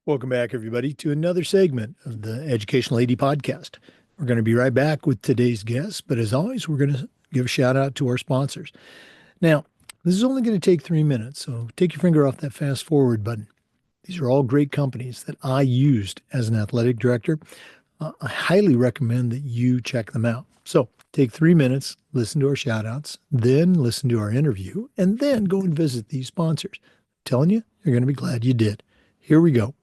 Welcome back, everybody, to another segment of the Educational AD Podcast. We're going to be right back with today's guest, but as always, we're going to give a shout out to our sponsors. Now, this is only going to take 3 minutes, so take your finger off that fast forward button. These are all great companies that I used as an athletic director. I highly recommend that you check them out. So take 3 minutes, listen to our shout outs, then listen to our interview, and then go and visit these sponsors. I'm telling you, you're going to be glad you did. Here we go.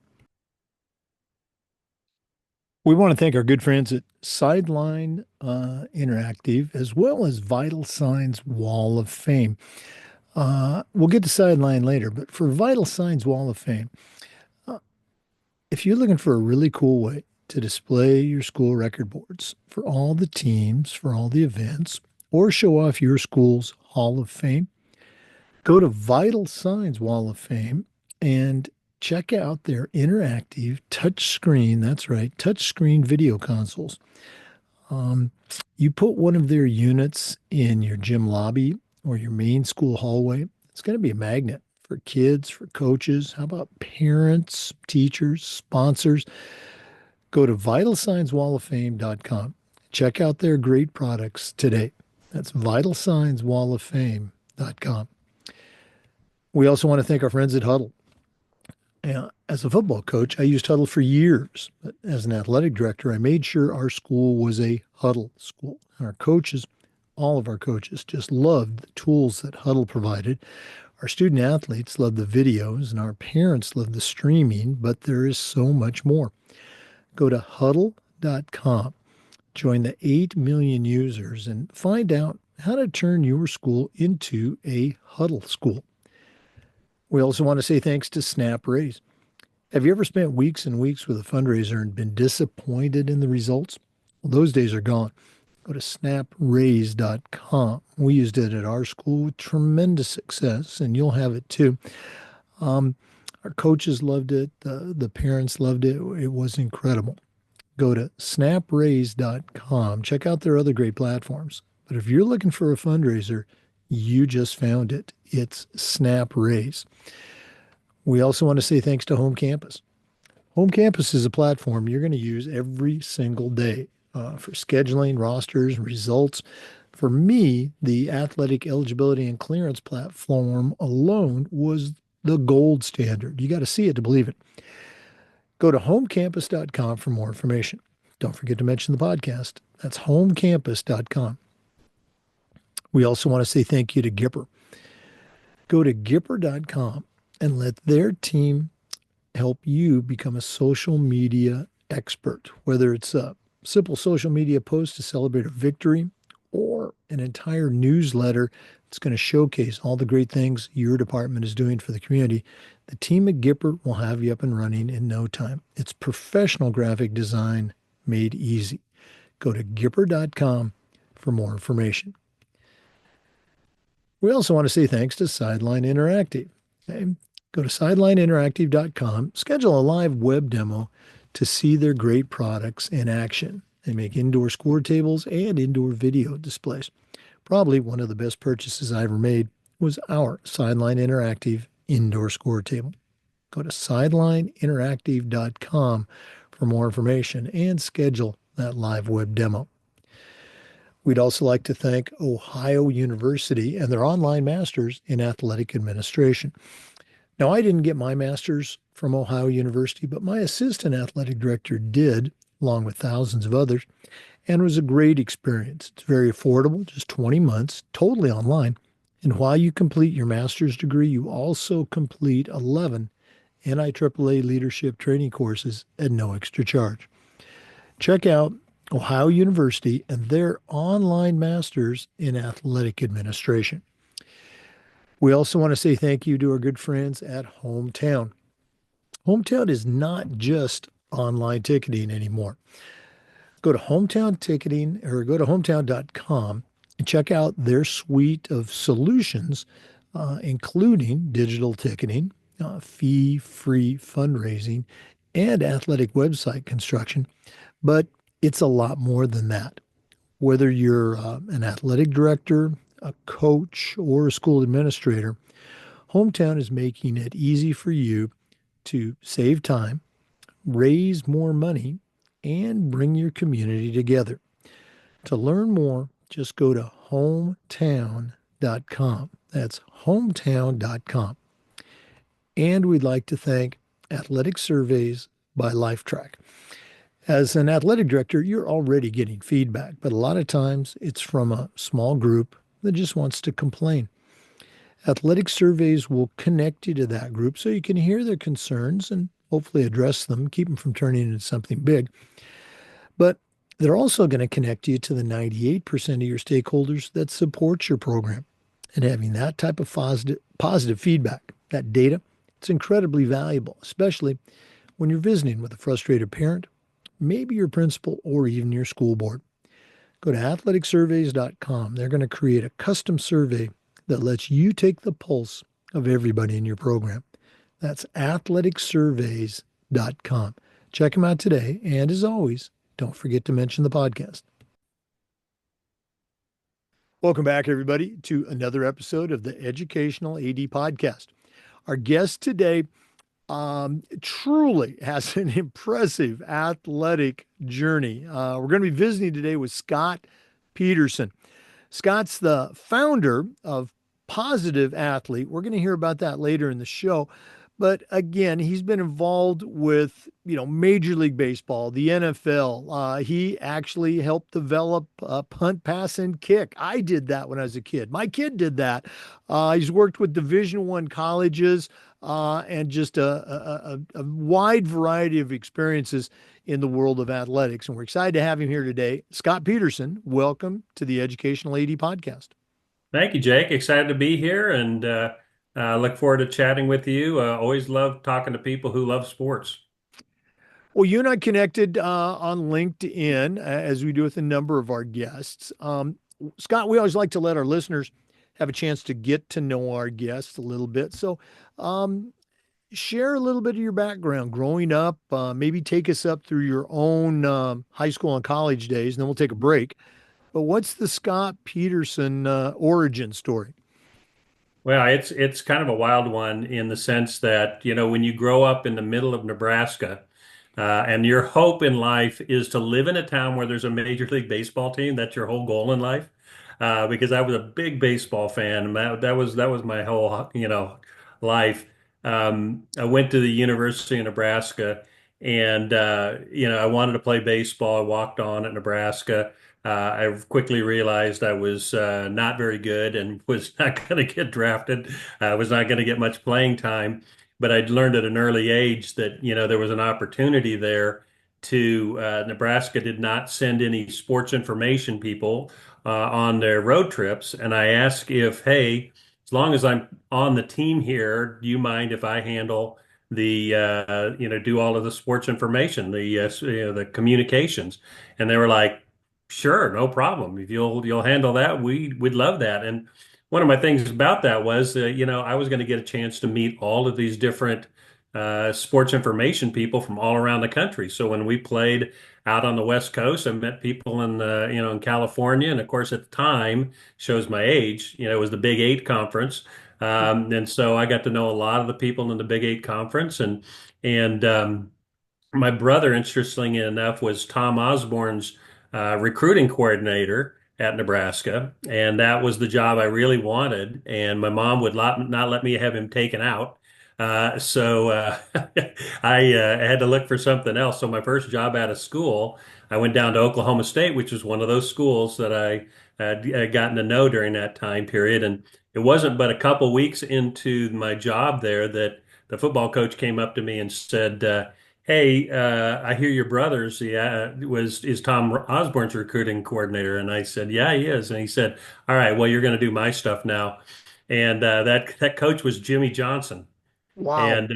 We want to thank our good friends at Sideline Interactive as well as Vital Signs Wall of Fame. We'll get to Sideline later, but for Vital Signs Wall of Fame, uh, if you're looking for a really cool way to display your school record boards for all the teams, for all the events, or show off your school's Hall of Fame, go to Vital Signs Wall of Fame and check out their interactive touchscreen. That's right, touchscreen video consoles. Um, you put one of their units in your gym lobby or your main school hallway, it's going to be a magnet for kids, for coaches. How about parents, teachers, sponsors? Go to vitalsignswalloffame.com. Check out their great products today. That's vitalsignswalloffame.com. We also want to thank our friends at Huddle. As a football coach, I used Huddle for years. But as an athletic director, I made sure our school was a Huddle school. And our coaches, all of our coaches, just loved the tools that Huddle provided. Our student athletes loved the videos, and our parents loved the streaming, but there is so much more. Go to huddle.com, join the 8 million users, and find out how to turn your school into a Huddle school. We also want to say thanks to Snap Raise. Have you ever spent weeks and weeks with a fundraiser and been disappointed in the results? Well, those days are gone. Go to snapraise.com. We used it at our school with tremendous success, and you'll have it too. Our coaches loved it. The parents loved it. It was incredible. Go to snapraise.com. Check out their other great platforms. But if you're looking for a fundraiser, you just found it. It's Snap Raise. We also want to say thanks to Home Campus. Home Campus is a platform you're going to use every single day for scheduling, rosters, results. For me, the athletic eligibility and clearance platform alone was the gold standard. You got to see it to believe it. Go to homecampus.com for more information. Don't forget to mention the podcast. That's homecampus.com. We also want to say thank you to Gipper. Go to Gipper.com and let their team help you become a social media expert, whether it's a simple social media post to celebrate a victory or an entire newsletter that's going to showcase all the great things your department is doing for the community. The team at Gipper will have you up and running in no time. It's professional graphic design made easy. Go to Gipper.com for more information. We also want to say thanks to Sideline Interactive. Okay? Go to sidelineinteractive.com, schedule a live web demo to see their great products in action. They make indoor score tables and indoor video displays. Probably one of the best purchases I ever made was our Sideline Interactive indoor score table. Go to sidelineinteractive.com for more information and schedule that live web demo. We'd also like to thank Ohio University and their online masters in athletic administration. Now, I didn't get my master's from Ohio University, but my assistant athletic director did, along with thousands of others, and it was a great experience. It's very affordable, just 20 months, totally online. And while you complete your master's degree, you also complete 11 NIAAA leadership training courses at no extra charge. Check out Ohio University and their online masters in athletic administration. We also want to say thank you to our good friends at Hometown. Hometown is not just online ticketing anymore. Go to Hometown Ticketing or go to hometown.com and check out their suite of solutions, including digital ticketing, fee-free fundraising, and athletic website construction. But it's a lot more than that. Whether you're an athletic director, a coach, or a school administrator, Hometown is making it easy for you to save time, raise more money, and bring your community together. To learn more, just go to hometown.com. That's hometown.com. And we'd like to thank Athletic Surveys by Lifetrack. As an athletic director, you're already getting feedback, but a lot of times it's from a small group that just wants to complain. Athletic Surveys will connect you to that group so you can hear their concerns and hopefully address them, keep them from turning into something big. But they're also going to connect you to the 98% of your stakeholders that support your program. And having that type of positive feedback, that data, it's incredibly valuable, especially when you're visiting with a frustrated parent, maybe your principal, or even your school board. Go to athleticsurveys.com. They're going to create a custom survey that lets you take the pulse of everybody in your program. That's athleticsurveys.com. Check them out today. And as always, don't forget to mention the podcast. Welcome back, everybody, to another episode of the Educational AD Podcast. Our guest today truly has an impressive athletic journey. We're going to be visiting today with Scott Pederson. Scott's the founder of Positive Athlete. We're going to hear about that later in the show. But again, he's been involved with, Major League Baseball, the NFL. He actually helped develop punt, pass, and kick. I did that when I was a kid. My kid did that. He's worked with Division I colleges and just a wide variety of experiences in the world of athletics. And we're excited to have him here today. Scott Pederson, welcome to the Educational AD Podcast. Thank you, Jake. Excited to be here and look forward to chatting with you. Always love talking to people who love sports. Well, you and I connected on LinkedIn, as we do with a number of our guests. Scott, we always like to let our listeners have a chance to get to know our guests a little bit. So, share a little bit of your background growing up, maybe take us up through your own high school and college days, and then we'll take a break. But what's the Scott Pederson origin story? Well, it's kind of a wild one in the sense that, when you grow up in the middle of Nebraska, and your hope in life is to live in a town where there's a Major League Baseball team, that's your whole goal in life. Because I was a big baseball fan. That was my whole, life. I went to the University of Nebraska, and I wanted to play baseball. I walked on at Nebraska. I quickly realized I was not very good and was not going to get drafted. I was not going to get much playing time. But I'd learned at an early age that, there was an opportunity there to Nebraska did not send any sports information people on their road trips. And I asked if, hey, as long as I'm on the team here, do you mind if I handle do all of the sports information, the communications? And they were like, sure, no problem. If you'll handle that, we'd love that. And one of my things about that was, I was going to get a chance to meet all of these different sports information people from all around the country. So when we played out on the West Coast, I met people in California, and of course at the time, shows my age, it was the Big Eight conference, and so I got to know a lot of the people in the Big Eight conference, and my brother, interestingly enough, was Tom Osborne's recruiting coordinator at Nebraska, and that was the job I really wanted. And my mom would not let me have him taken out. So I had to look for something else. So my first job out of school, I went down to Oklahoma State, which was one of those schools that I had gotten to know during that time period. And it wasn't but a couple weeks into my job there that the football coach came up to me and said, hey, I hear your brother's is Tom Osborne's recruiting coordinator, and I said, yeah, he is, and he said, all right, well, you're going to do my stuff now, and that coach was Jimmy Johnson, Wow.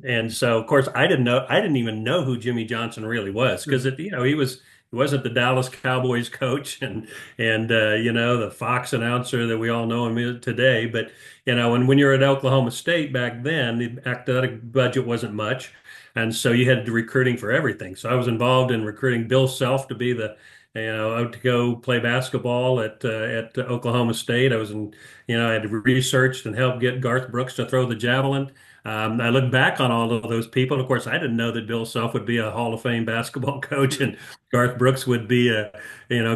and so of course I didn't even know who Jimmy Johnson really was because he wasn't the Dallas Cowboys coach and the Fox announcer that we all know him today, but when you're at Oklahoma State back then, the athletic budget wasn't much. And so you had recruiting for everything. So I was involved in recruiting Bill Self to be to go play basketball at Oklahoma State. I had researched and helped get Garth Brooks to throw the javelin. I look back on all of those people. Of course, I didn't know that Bill Self would be a Hall of Fame basketball coach and Garth Brooks would be a,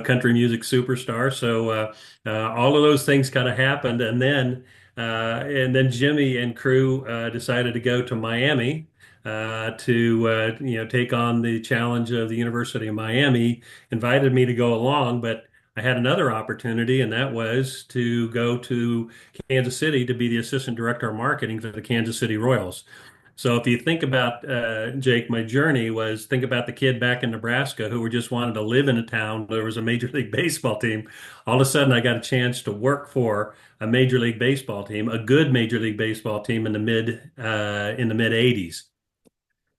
country music superstar. So all of those things kind of happened, and then Jimmy and crew decided to go to Miami to take on the challenge of the University of Miami. Invited me to go along, but I had another opportunity, and that was to go to Kansas City to be the assistant director of marketing for the Kansas City Royals. So if you think about Jake, my journey was think about the kid back in Nebraska who were just wanted to live in a town. There was a Major League Baseball team. All of a sudden, I got a chance to work for a Major League Baseball team, a good Major League Baseball team in the mid '80s.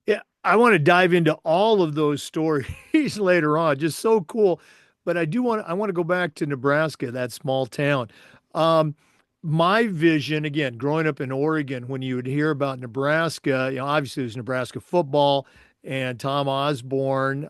Yeah, I want to dive into all of those stories later on. Just so cool. But I want to go back to Nebraska, that small town. Um, my vision, again, growing up in Oregon, when you would hear about Nebraska, obviously there's Nebraska football and Tom Osborne,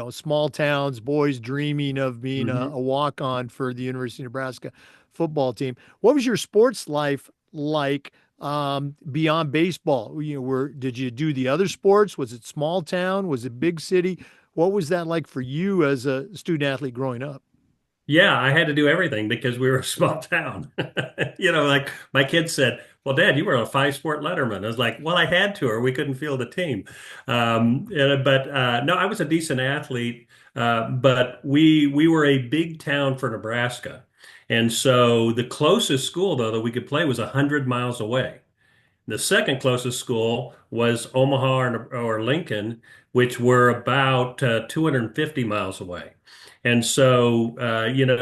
small towns, boys dreaming of being a walk-on for the University of Nebraska football team. What was your sports life like? Beyond baseball? Did you do the other sports? Was it small town? Was it big city? What was that like for you as a student athlete growing up? Yeah, I had to do everything because we were a small town. Like my kids said, "Well, Dad, you were a five-sport letterman." I was like, "Well, I had to, or we couldn't field a team." But no, I was a decent athlete, but we were a big town for Nebraska, and so the closest school though that we could play was 100 miles away. The second closest school was Omaha or Lincoln, which were about 250 miles away. And so,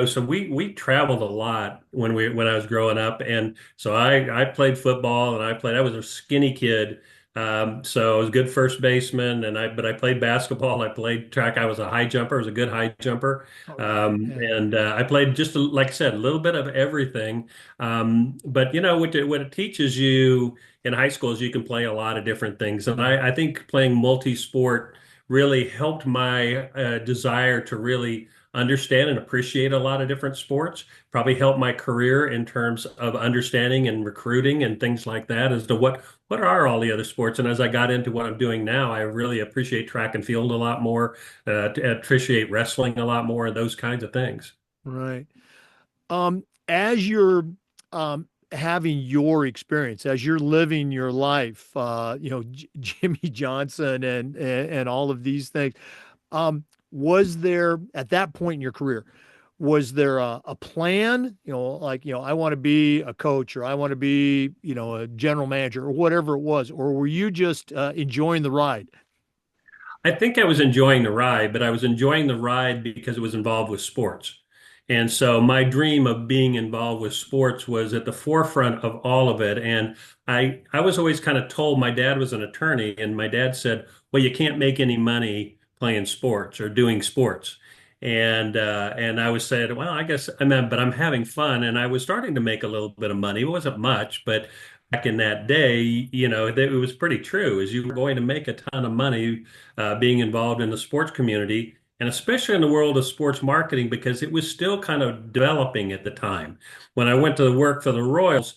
so we traveled a lot when I was growing up, and so I played football and I was a skinny kid, so I was a good first baseman, but I played basketball, I played track, I was a high jumper, I was a good high jumper, All right. Yeah. and I played just like I said, a little bit of everything. But what it teaches you in high school is you can play a lot of different things, and I think playing multi-sport really helped my desire to really understand and appreciate a lot of different sports. Probably helped my career in terms of understanding and recruiting and things like that as to what are all the other sports. And as I got into what I'm doing now, I really appreciate track and field a lot more, appreciate wrestling a lot more, and those kinds of things. Right. As you're having your experience, as you're living your life, Jimmy Johnson and all of these things, was there at that point in your career, was there a plan? Like, I want to be a coach or I want to be, a general manager or whatever it was, or were you just enjoying the ride? I think I was enjoying the ride, but I was enjoying the ride because it was involved with sports. And so my dream of being involved with sports was at the forefront of all of it. And I was always kind of told my dad was an attorney, and my dad said, "Well, you can't make any money playing sports or doing sports." And I was saying, "Well, I guess I mean, but I'm having fun." And I was starting to make a little bit of money. It wasn't much, but back in that day, it was pretty true. Is you were going to make a ton of money being involved in the sports community, and especially in the world of sports marketing, because it was still kind of developing at the time. When I went to work for the Royals,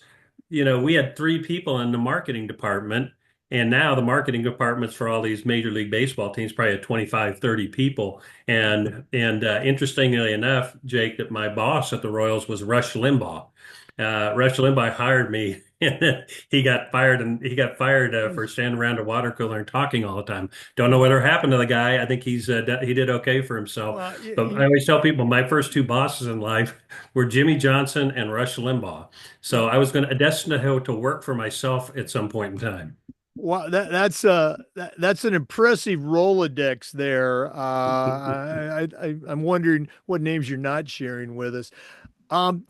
we had three people in the marketing department, and now the marketing departments for all these Major League Baseball teams probably had 25, 30 people. And interestingly enough, Jake, that my boss at the Royals was Rush Limbaugh. Rush Limbaugh hired me, and then he got fired for standing around a water cooler and talking all the time. Don't know whatever happened to the guy. I think he did okay for himself. Well, But I always tell people my first two bosses in life were Jimmy Johnson and Rush Limbaugh. So I was going to destined to work for myself at some point in time. wow, that's an impressive Rolodex there. I'm wondering what names you're not sharing with us.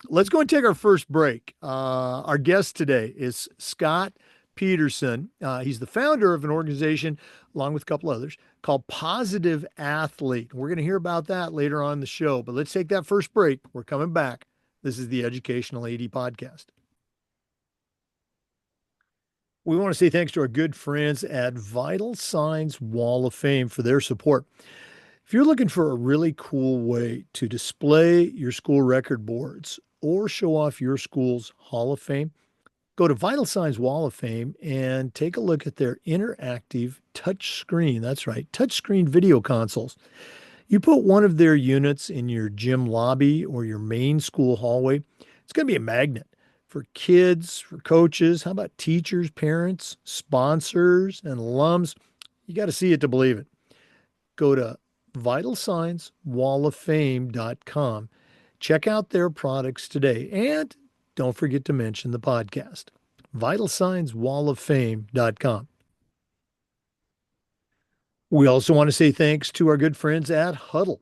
Let's go and take our first break. Our guest today is Scott Pederson. He's the founder of an organization, along with a couple others, called Positive Athlete. We're going to hear about that later on in the show. But let's take that first break. We're coming back. This is the Educational AD Podcast. We want to say thanks to our good friends at Vital Signs Wall of Fame for their support. If you're looking for a really cool way to display your school record boards or show off your school's Hall of Fame, Go to Vital Signs Wall of Fame and take a look at their interactive touch screen. That's right, touch screen video consoles. You put one of their units in your gym lobby or your main school hallway, it's going to be a magnet for kids, for coaches. How about teachers, parents, sponsors, and alums? You got to see it to believe it. Go to vitalsignswalloffame.com. Check out their products today. And don't forget to mention the podcast. vitalsignswalloffame.com. We also want to say thanks to our good friends at Huddle.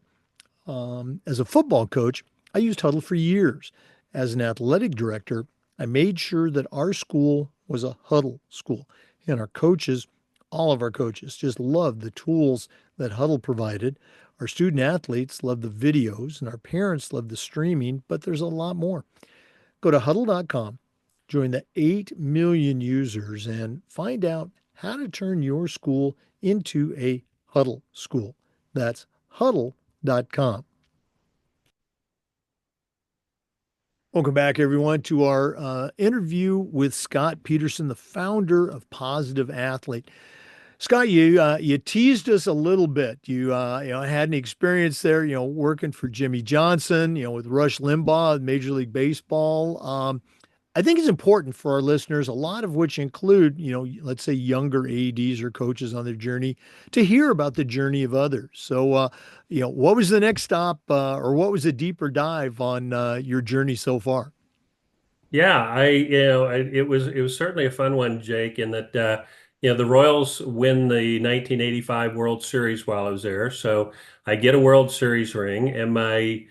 As a football coach, I used Huddle for years. As an athletic director, I made sure that our school was a Huddle school. And our coaches, all of our coaches, just loved the tools that Huddle provided. Our student athletes loved the videos, and our parents loved the streaming, but there's a lot more. Go to huddle.com, join the 8 million users, and find out how to turn your school into a Huddle school. That's huddle.com. Welcome back, everyone, to our interview with Scott Pederson, the founder of Positive Athlete. Scott, you teased us a little bit. You had an experience there, working for Jimmy Johnson, with Rush Limbaugh, Major League Baseball. I think it's important for our listeners, a lot of which include, let's say younger ADs or coaches on their journey, to hear about the journey of others. So, what was the next stop, or what was a deeper dive on your journey so far? Yeah, it was certainly a fun one, Jake, in that the Royals win the 1985 World Series while I was there. So I get a World Series ring, and I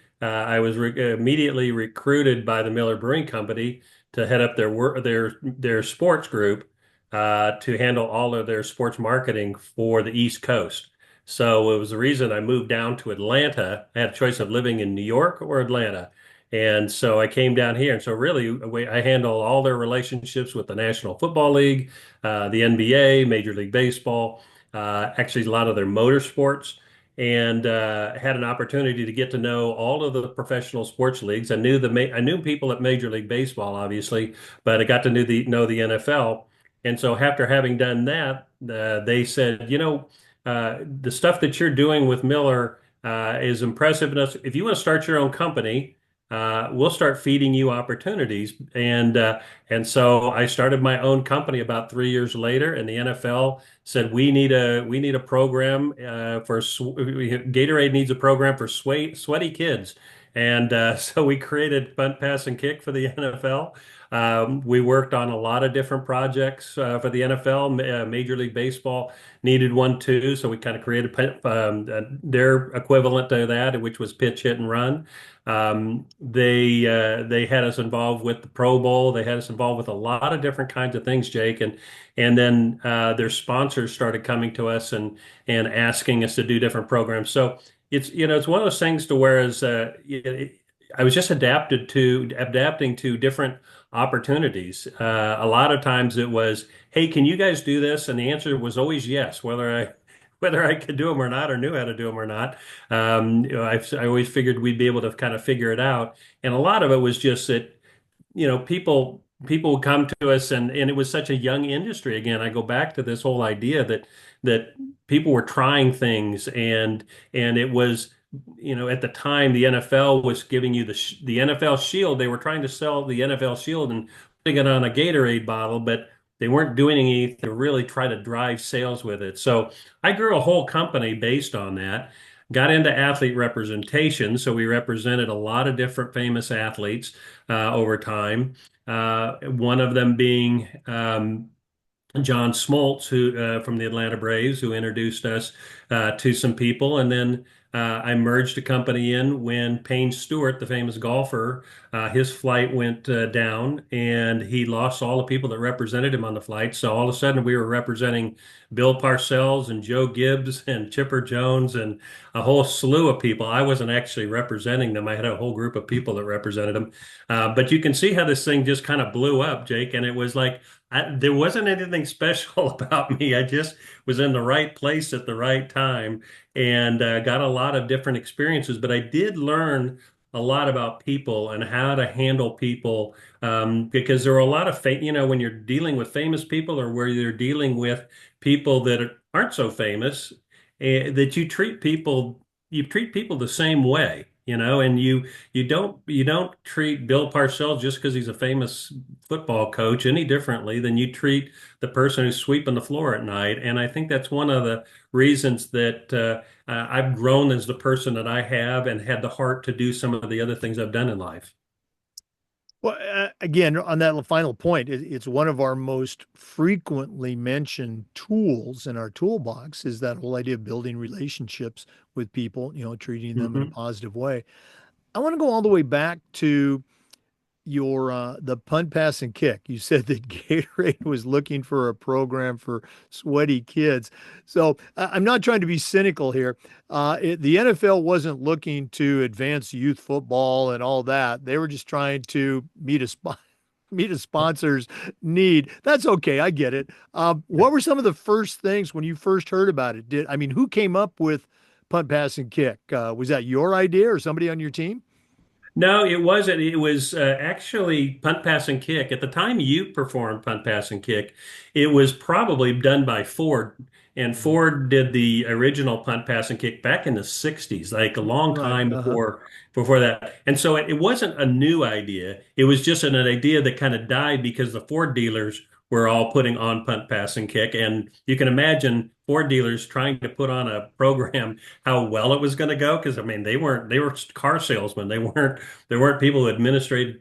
was re immediately recruited by the Miller Brewing Company to head up their sports group to handle all of their sports marketing for the East Coast. So it was the reason I moved down to Atlanta. I had a choice of living in New York or Atlanta. And so I came down here. And so really, I handle all their relationships with the National Football League, the NBA, Major League Baseball, actually a lot of their motorsports, and had an opportunity to get to know all of the professional sports leagues. I knew people at Major League Baseball, obviously, but I got to know the NFL. And so after having done that, they said, the stuff that you're doing with Miller is impressive enough. If you want to start your own company, we'll start feeding you opportunities. And so I started my own company about 3 years later, and the NFL said we need a program Gatorade needs a program for sweaty kids. And so we created Punt, Pass, and Kick for the NFL. We worked on a lot of different projects for the NFL. Major League Baseball needed one too, so we kind of created their equivalent to that, which was pitch, hit, and run. They had us involved with the Pro Bowl. They had us involved with a lot of different kinds of things, Jake, and then their sponsors started coming to us and asking us to do different programs. So it's one of those things to whereas I was just adapting to different opportunities. A lot of times it was, hey, can you guys do this? And the answer was always yes, whether I could do them or not, or knew how to do them or not. I always figured we'd be able to kind of figure it out. And a lot of it was just that, people would come to us, and it was such a young industry. Again, I go back to this whole idea that people were trying things, and it was, at the time the NFL was giving you the NFL Shield. They were trying to sell the NFL Shield and putting it on a Gatorade bottle, but they weren't doing anything to really try to drive sales with it. So I grew a whole company based on that. Got into athlete representation, so we represented a lot of different famous athletes over time. One of them being John Smoltz, who from the Atlanta Braves, who introduced us to some people, and then I merged a company in when Payne Stewart, the famous golfer, his flight went down, and he lost all the people that represented him on the flight. So all of a sudden, we were representing Bill Parcells and Joe Gibbs and Chipper Jones and a whole slew of people. I wasn't actually representing them. I had a whole group of people that represented them. But you can see how this thing just kind of blew up, Jake, and it was like there wasn't anything special about me. I just was in the right place at the right time and got a lot of different experiences. But I did learn a lot about people and how to handle people, because there are a lot of when you're dealing with famous people or where you're dealing with people that aren't so famous, that you treat people the same way. And you don't treat Bill Parcells just because he's a famous football coach any differently than you treat the person who's sweeping the floor at night. And I think that's one of the reasons that I've grown as the person that I have and had the heart to do some of the other things I've done in life. Well, again, on that final point, it's one of our most frequently mentioned tools in our toolbox is that whole idea of building relationships with people, treating them in a Mhm. positive way. I want to go all the way back to your the punt, pass, and kick. You said that Gatorade was looking for a program for sweaty kids. So I'm not trying to be cynical here. The NFL wasn't looking to advance youth football and all that. They were just trying to meet a sponsor's need. That's okay. I get it. What were some of the first things when you first heard about it? Who came up with punt, pass, and kick? Was that your idea or somebody on your team? No, it wasn't. It was actually punt, pass, and kick. At the time you performed punt, pass, and kick, it was probably done by Ford. And Ford did the original punt, pass, and kick back in the 60s, like a long Right. time Uh-huh. before that. And so it wasn't a new idea. It was just an idea that kind of died because the Ford dealers were all putting on punt, pass, and kick. And you can imagine Ford dealers trying to put on a program how well it was going to go because I mean they were car salesmen. There weren't people who administrated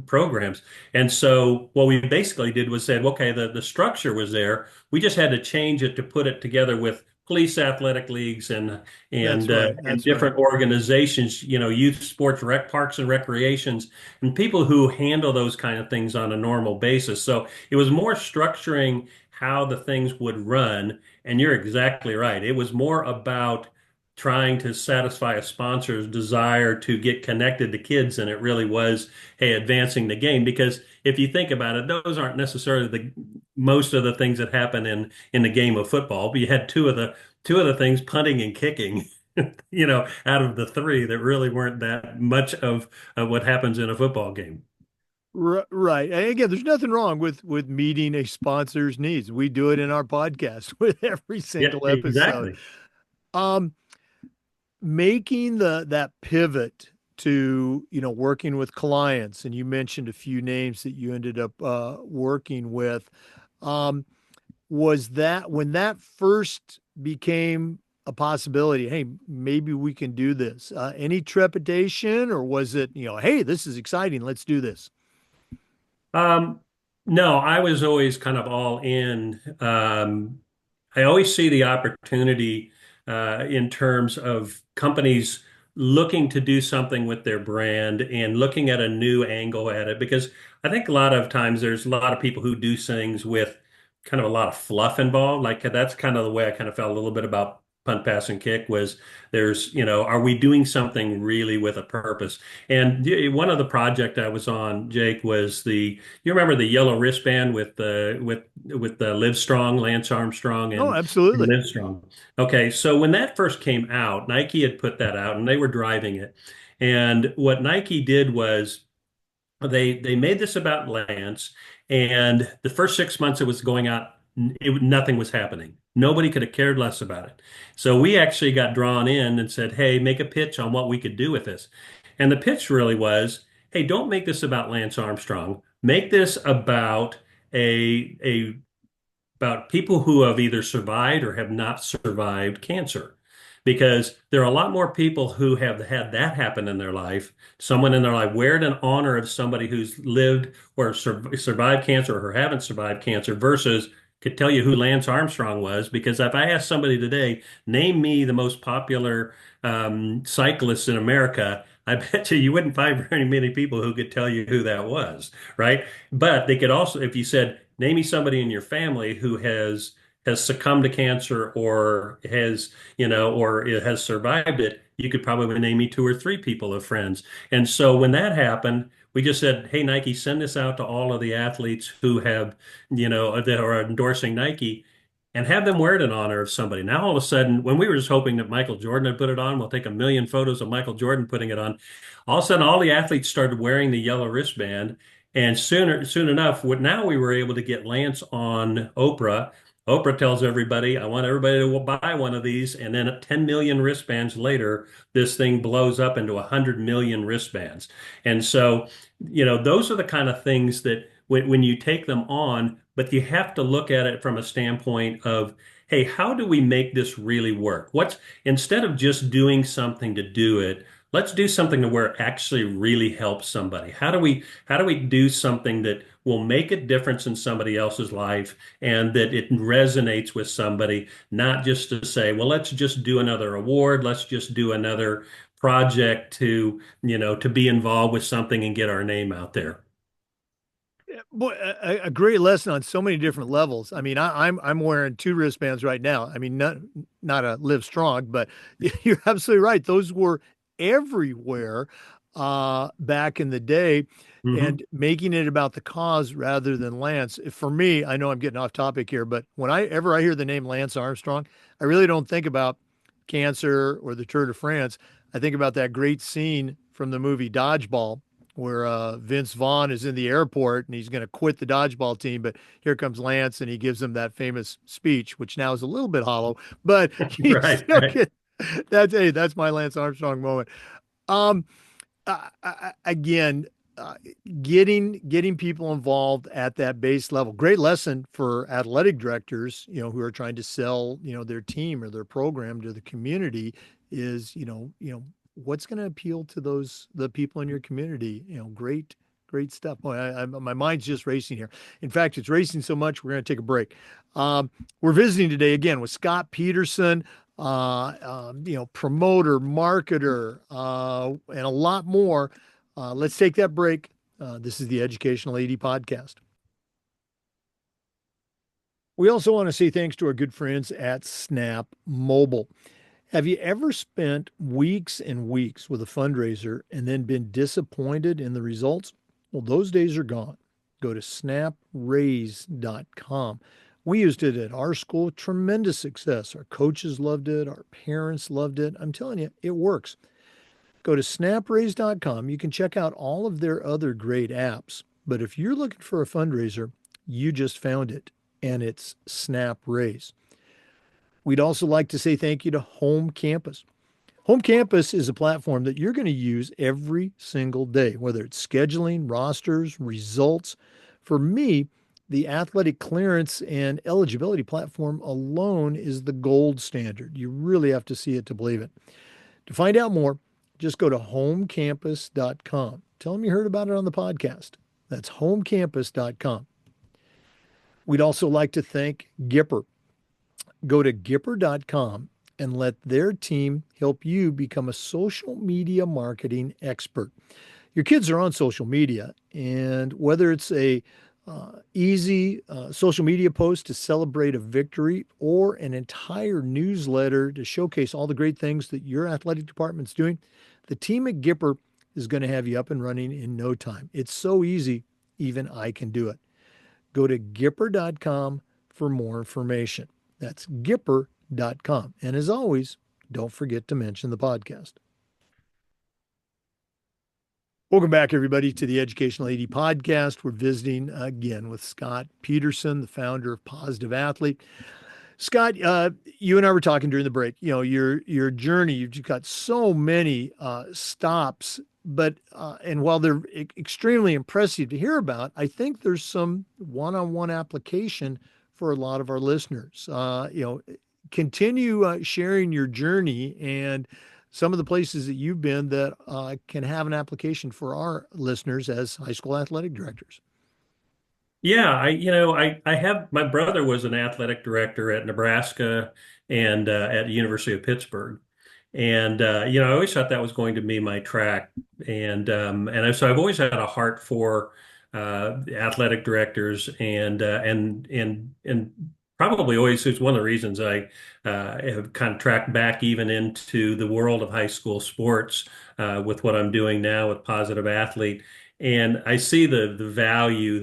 programs. And so what we basically did was said, okay, the structure was there. We just had to change it to put it together with police athletic leagues That's and right. and That's right. different organizations, youth sports, rec parks and recreations, and people who handle those kind of things on a normal basis. So it was more structuring how the things would run. And you're exactly right. It was more about trying to satisfy a sponsor's desire to get connected to kids than it really was, hey, advancing the game. Because if you think about it, those aren't necessarily the most of the things that happen in the game of football. But you had two of the things, punting and kicking, out of the three that really weren't that much of what happens in a football game. Right. And again, there's nothing wrong with meeting a sponsor's needs. We do it in our podcast with every Yeah, single episode. exactly. Um, Making that pivot to, working with clients, and you mentioned a few names that you ended up working with. Um, was that when that first became a possibility? Hey, maybe we can do this. Any trepidation, or was it, hey, this is exciting, let's do this? Um, no, I was always kind of all in. I always see the opportunity in terms of companies looking to do something with their brand and looking at a new angle at it. Because I think a lot of times there's a lot of people who do things with kind of a lot of fluff involved. Like that's kind of the way I kind of felt a little bit about punt, pass, and kick was are we doing something really with a purpose? And one of the project I was on, Jake, was you remember the yellow wristband with Live Strong, Lance Armstrong, Oh, and absolutely. Live Strong. Okay, so when that first came out, Nike had put that out and they were driving it. And what Nike did was they made this about Lance, and the first 6 months it was going out, nothing was happening. Nobody could have cared less about it. So we actually got drawn in and said, "Hey, make a pitch on what we could do with this." And the pitch really was, "Hey, don't make this about Lance Armstrong. Make this about people who have either survived or have not survived cancer. Because there are a lot more people who have had that happen in their life, someone in their life, wear it in honor of somebody who's lived or survived cancer or haven't survived cancer versus could tell you who Lance Armstrong was. Because if I ask somebody today, name me the most popular cyclists in America, I bet you wouldn't find very many people who could tell you who that was, right? But they could also, if you said, name me somebody in your family who has succumbed to cancer or has survived it, you could probably name me two or three people of friends. And so when that happened, we just said, hey, Nike, send this out to all of the athletes who have, that are endorsing Nike. and have them wear it in honor of somebody. Now, all of a sudden, when we were just hoping that Michael Jordan would put it on, we'll take a million photos of Michael Jordan putting it on. All of a sudden, all the athletes started wearing the yellow wristband. And soon enough, now we were able to get Lance on Oprah. Oprah tells everybody, I want everybody to buy one of these. And then at 10 million wristbands later, this thing blows up into 100 million wristbands. And so, those are the kind of things that when you take them on, but you have to look at it from a standpoint of, hey, how do we make this really work? Instead of just doing something to do it, let's do something to where it actually really helps somebody. How do we do something that will make a difference in somebody else's life and that it resonates with somebody, not just to say, well, let's just do another award, let's just do another project to be involved with something and get our name out there. Boy, a great lesson on so many different levels. I mean, I'm wearing two wristbands right now. I mean, not a Live Strong, but you're absolutely right. Those were everywhere back in the day, Hmm. and making it about the cause rather than Lance. For me, I know I'm getting off topic here, but whenever I hear the name Lance Armstrong, I really don't think about cancer or the Tour de France. I think about that great scene from the movie Dodgeball where Vince Vaughn is in the airport and he's going to quit the dodgeball team, but here comes Lance and he gives him that famous speech, which now is a little bit hollow, but you Right, still right. get that's my Lance Armstrong moment. Um, again, uh, getting people involved at that base level. Great lesson for athletic directors, who are trying to sell, their team or their program to the community is, what's going to appeal to the people in your community. Great stuff. Boy, my mind's just racing here. In fact, it's racing so much we're going to take a break. We're visiting today again with Scott Pederson, promoter, marketer, and a lot more. Let's take that break. This is the Educational AD Podcast. We also want to say thanks to our good friends at Snap Mobile. Have you ever spent weeks and weeks with a fundraiser and then been disappointed in the results? Well, those days are gone. Go to snapraise.com. We used it at our school, tremendous success. Our coaches loved it, our parents loved it. I'm telling you, it works. Go to snapraise.com. You can check out all of their other great apps. But if you're looking for a fundraiser, you just found it, and it's Snap Raise. We'd also like to say thank you to Home Campus. Home Campus is a platform that you're going to use every single day, whether it's scheduling, rosters, results. For me, the athletic clearance and eligibility platform alone is the gold standard. You really have to see it to believe it. To find out more, just go to homecampus.com. Tell them you heard about it on the podcast. That's homecampus.com. We'd also like to thank Gipper. Go to Gipper.com and let their team help you become a social media marketing expert. Your kids are on social media, and whether it's a easy social media post to celebrate a victory or an entire newsletter to showcase all the great things that your athletic department's doing, the team at Gipper is going to have you up and running in no time. It's so easy, even I can do it. Go to Gipper.com for more information. That's Gipper.com. And as always, don't forget to mention the podcast. Welcome back, everybody, to the Educational AD Podcast. We're visiting again with Scott Pederson, the founder of Positive Athlete. Scott, you and I were talking during the break. Your journey. You've got so many stops, but and while they're extremely impressive to hear about, I think there's some one-on-one application for a lot of our listeners. Continue sharing your journey and some of the places that you've been that can have an application for our listeners as high school athletic directors. Yeah, I have my brother was an athletic director at Nebraska and at the University of Pittsburgh, and I always thought that was going to be my track, so I've always had a heart for athletic directors, and probably always it's one of the reasons I have kind of tracked back even into the world of high school sports with what I'm doing now with Positive Athlete. And I see the value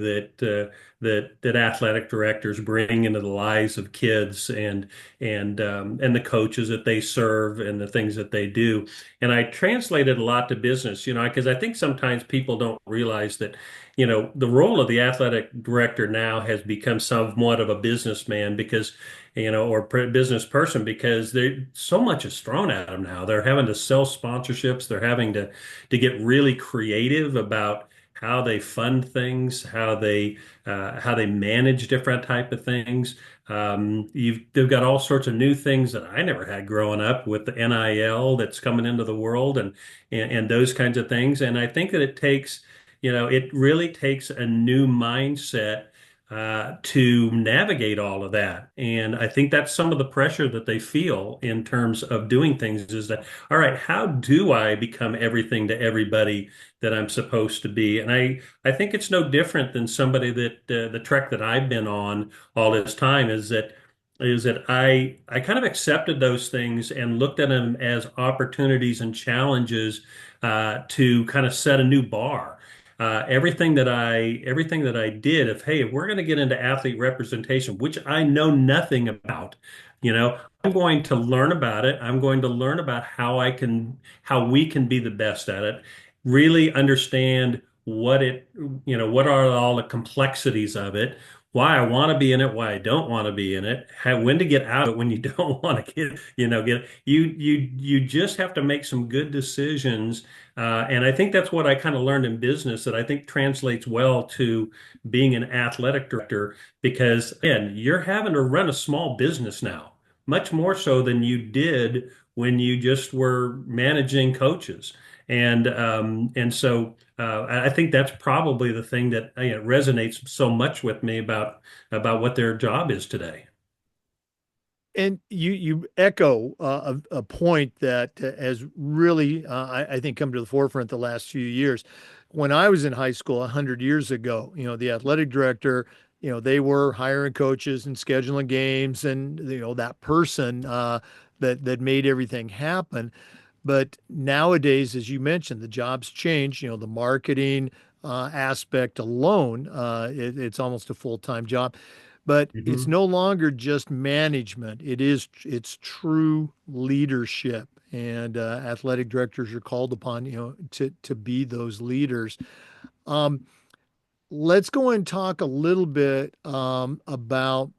that athletic directors bring into the lives of kids and the coaches that they serve and the things that they do. And I translated a lot to business, because I think sometimes people don't realize that, the role of the athletic director now has become somewhat of a businessman because, or business person because so much is thrown at them now. They're having to sell sponsorships. They're having to get really creative about how they fund things, how they manage different type of things. They've got all sorts of new things that I never had growing up with the NIL that's coming into the world and those kinds of things. And I think that it really takes a new mindset to navigate all of that. And I think that's some of the pressure that they feel in terms of doing things is that, all right, how do I become everything to everybody that I'm supposed to be? And I think it's no different than somebody that the trek that I've been on all this time is that I kind of accepted those things and looked at them as opportunities and challenges to kind of set a new bar. Everything that I did, if we're going to get into athlete representation, which I know nothing about, I'm going to learn about it. I'm going to learn about how we can be the best at it, really understand what are all the complexities of it, why I want to be in it, why I don't want to be in it, when to get out of it when you don't want to get you just have to make some good decisions. And I think that's what I kind of learned in business that I think translates well to being an athletic director because, again, you're having to run a small business now, much more so than you did when you just were managing coaches. And so I think that's probably the thing that resonates so much with me about what their job is today. And you echo a point that has really, I think, come to the forefront the last few years. When I was in high school 100 years ago, the athletic director, they were hiring coaches and scheduling games and, that person that made everything happen. But nowadays, as you mentioned, the job's changed. The marketing aspect alone, it's almost a full-time job. But it's Mhm. no longer just management. It's true leadership, and athletic directors are called upon, to be those leaders. Um, let's go and talk a little bit about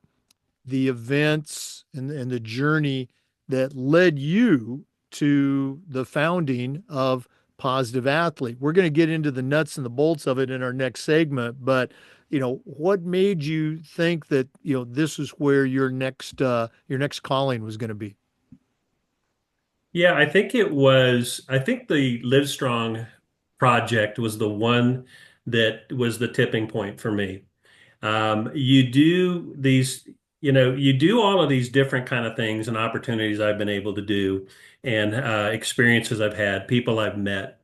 the events and the journey that led you to the founding of Positive Athlete. We're going to get into the nuts and the bolts of it in our next segment, but what made you think that, this is where your next calling was going to be? Yeah, I think the Livestrong project was the one that was the tipping point for me. You do all of these different kind of things and opportunities I've been able to do and experiences I've had, people I've met.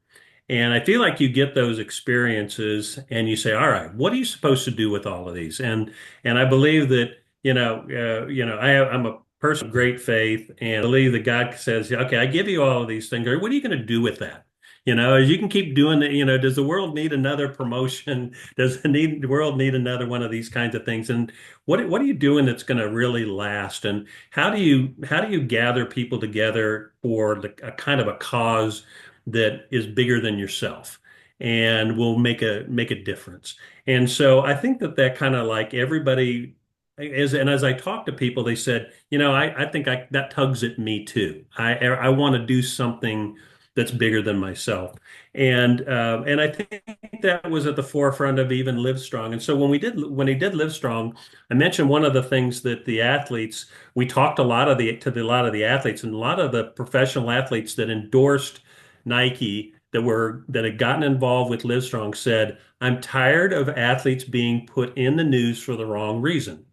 And I feel like you get those experiences and you say, all right, what are you supposed to do with all of these? And I believe that, I'm a person of great faith and I believe that God says, okay, I give you all of these things. What are you going to do with that? As you can keep doing it, does the world need another promotion? Does the world need another one of these kinds of things? And what are you doing that's going to really last? And how do you gather people together for a kind of a cause that is bigger than yourself and will make a difference? And so I think that kind of like everybody as I talk to people, they said, I think that tugs at me too. I want to do something that's bigger than myself. And I think that was at the forefront of even Livestrong. And so when he did Livestrong, I mentioned one of the things that the athletes we talked a lot of a lot of the athletes and a lot of the professional athletes that endorsed Nike that had gotten involved with Livestrong said, I'm tired of athletes being put in the news for the wrong reason,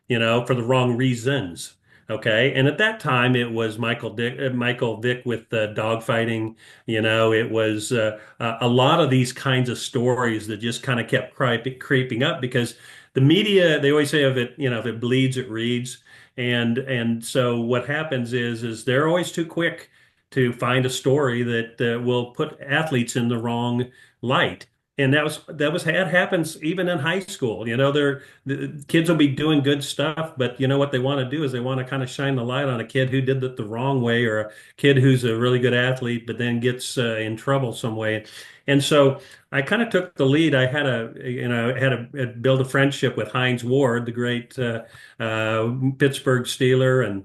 for the wrong reasons. Okay. And at that time, it was Michael Vick with dogfighting. It was a lot of these kinds of stories that just kind of kept creeping up because the media, they always say if it bleeds, it reads. And so what happens is they're always too quick to find a story that will put athletes in the wrong light. And that happens even in high school. The kids will be doing good stuff, but you know what they want to do is they want to kind of shine the light on a kid who did it the wrong way, or a kid who's a really good athlete, but then gets in trouble some way. And so I kind of took the lead. I had build a friendship with Hines Ward, the great Pittsburgh Steeler, and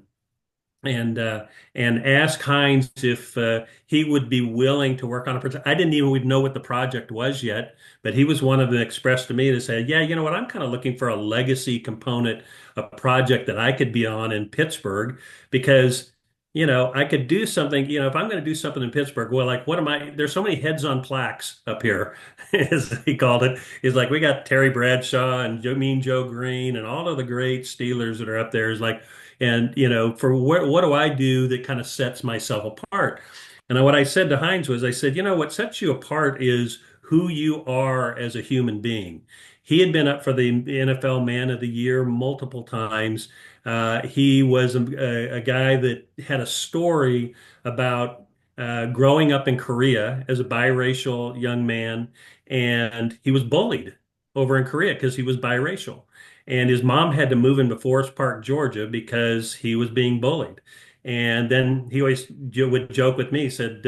and ask Hines if he would be willing to work on a project. I didn't even know what the project was yet, but he was one of them that expressed to me to say, "Yeah, you know what? I'm kind of looking for a legacy component, a project that I could be on in Pittsburgh because." I could do something, if I'm going to do something in Pittsburgh, well, like, what am I? There's so many heads on plaques up here, as he called it. He's like, we got Terry Bradshaw and Mean Joe Green and all of the great Steelers that are up there. Is like, and for what do I do that kind of sets myself apart? And what I said to Hines was, I said, what sets you apart is who you are as a human being. He had been up for the NFL Man of the Year multiple times. He was a guy that had a story about growing up in Korea as a biracial young man, and he was bullied over in Korea because he was biracial. And his mom had to move him to Forest Park, Georgia, because he was being bullied. And then he always would joke with me, said,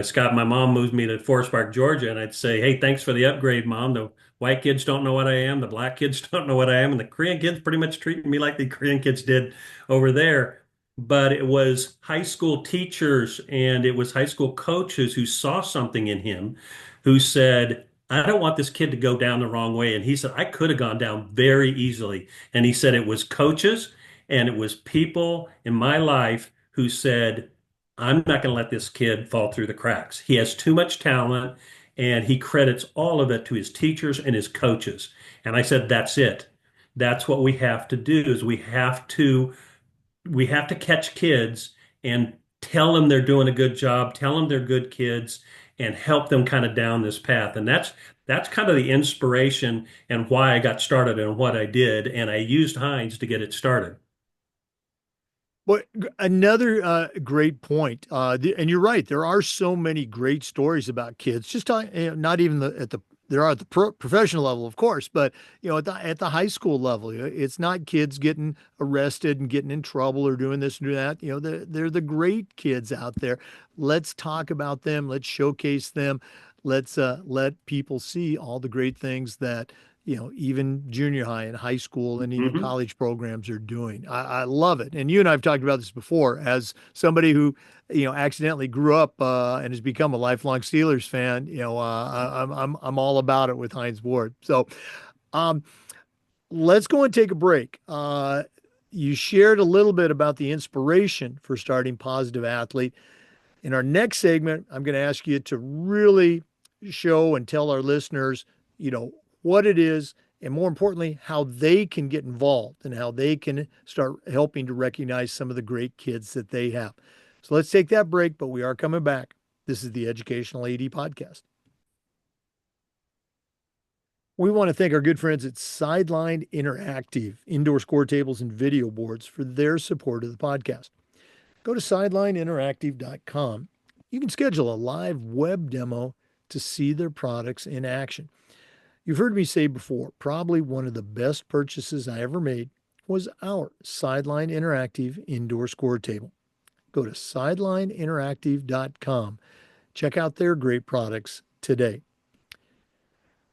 Scott, my mom moved me to Forest Park, Georgia. And I'd say, hey, thanks for the upgrade, Mom. The white kids don't know what I am. The black kids don't know what I am. And the Korean kids pretty much treating me like the Korean kids did over there. But it was high school teachers and it was high school coaches who saw something in him who said, I don't want this kid to go down the wrong way. And he said, I could have gone down very easily. And he said, it was coaches and it was people in my life who said, I'm not going to let this kid fall through the cracks. He has too much talent and he credits all of it to his teachers and his coaches. And I said, that's it. That's what we have to do is we have to catch kids and tell them they're doing a good job, tell them they're good kids, and help them kind of down this path. And that's kind of the inspiration and why I got started and what I did. And I used Heinz to get it started. But another great point, and you're right. There are so many great stories about kids. Not even at the there are at the professional level, of course, but at the high school level, it's not kids getting arrested and getting in trouble or doing this and doing that. They're the great kids out there. Let's talk about them. Let's showcase them. Let's let people see all the great things that even junior high and high school and even Mhm. college programs are doing. I love it. And you and I have talked about this before as somebody who, accidentally grew up and has become a lifelong Steelers fan. I'm all about it with Heinz Ward. So um, let's go and take a break. You shared a little bit about the inspiration for starting Positive Athlete. In our next segment, I'm going to ask you to really show and tell our listeners, what it is, and more importantly, how they can get involved and how they can start helping to recognize some of the great kids that they have. So let's take that break, but we are coming back. This is the Educational AD Podcast. We want to thank our good friends at Sideline Interactive, indoor score tables and video boards for their support of the podcast. Go to sidelineinteractive.com. You can schedule a live web demo to see their products in action. You've heard me say before, probably one of the best purchases I ever made was our Sideline Interactive indoor score table. Go to sidelineinteractive.com. Check out their great products today.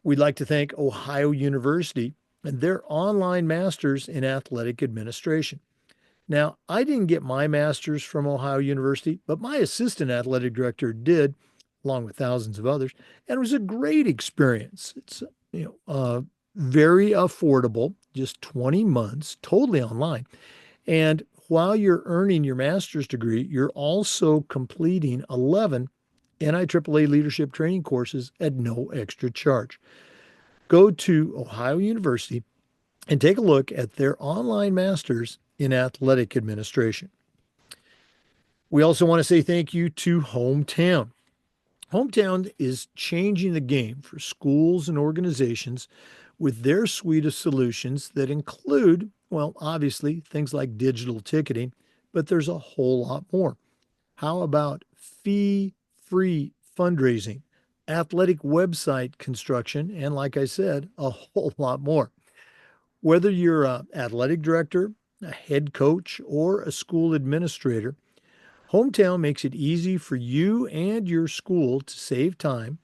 We'd like to thank Ohio University and their online masters in athletic administration. Now, I didn't get my master's from Ohio University, but my assistant athletic director did, along with thousands of others, and it was a great experience. It's very affordable, just 20 months, totally online. And while you're earning your master's degree, you're also completing 11 NIAAA leadership training courses at no extra charge. Go to Ohio University and take a look at their online masters in athletic administration. We also want to say thank you to Hometown. Hometown is changing the game for schools and organizations with their suite of solutions that include, well, obviously, things like digital ticketing, but there's a whole lot more. How about fee-free fundraising, athletic website construction, and like I said, a whole lot more. Whether you're an athletic director, a head coach, or a school administrator, Hometown makes it easy for you and your school to save time,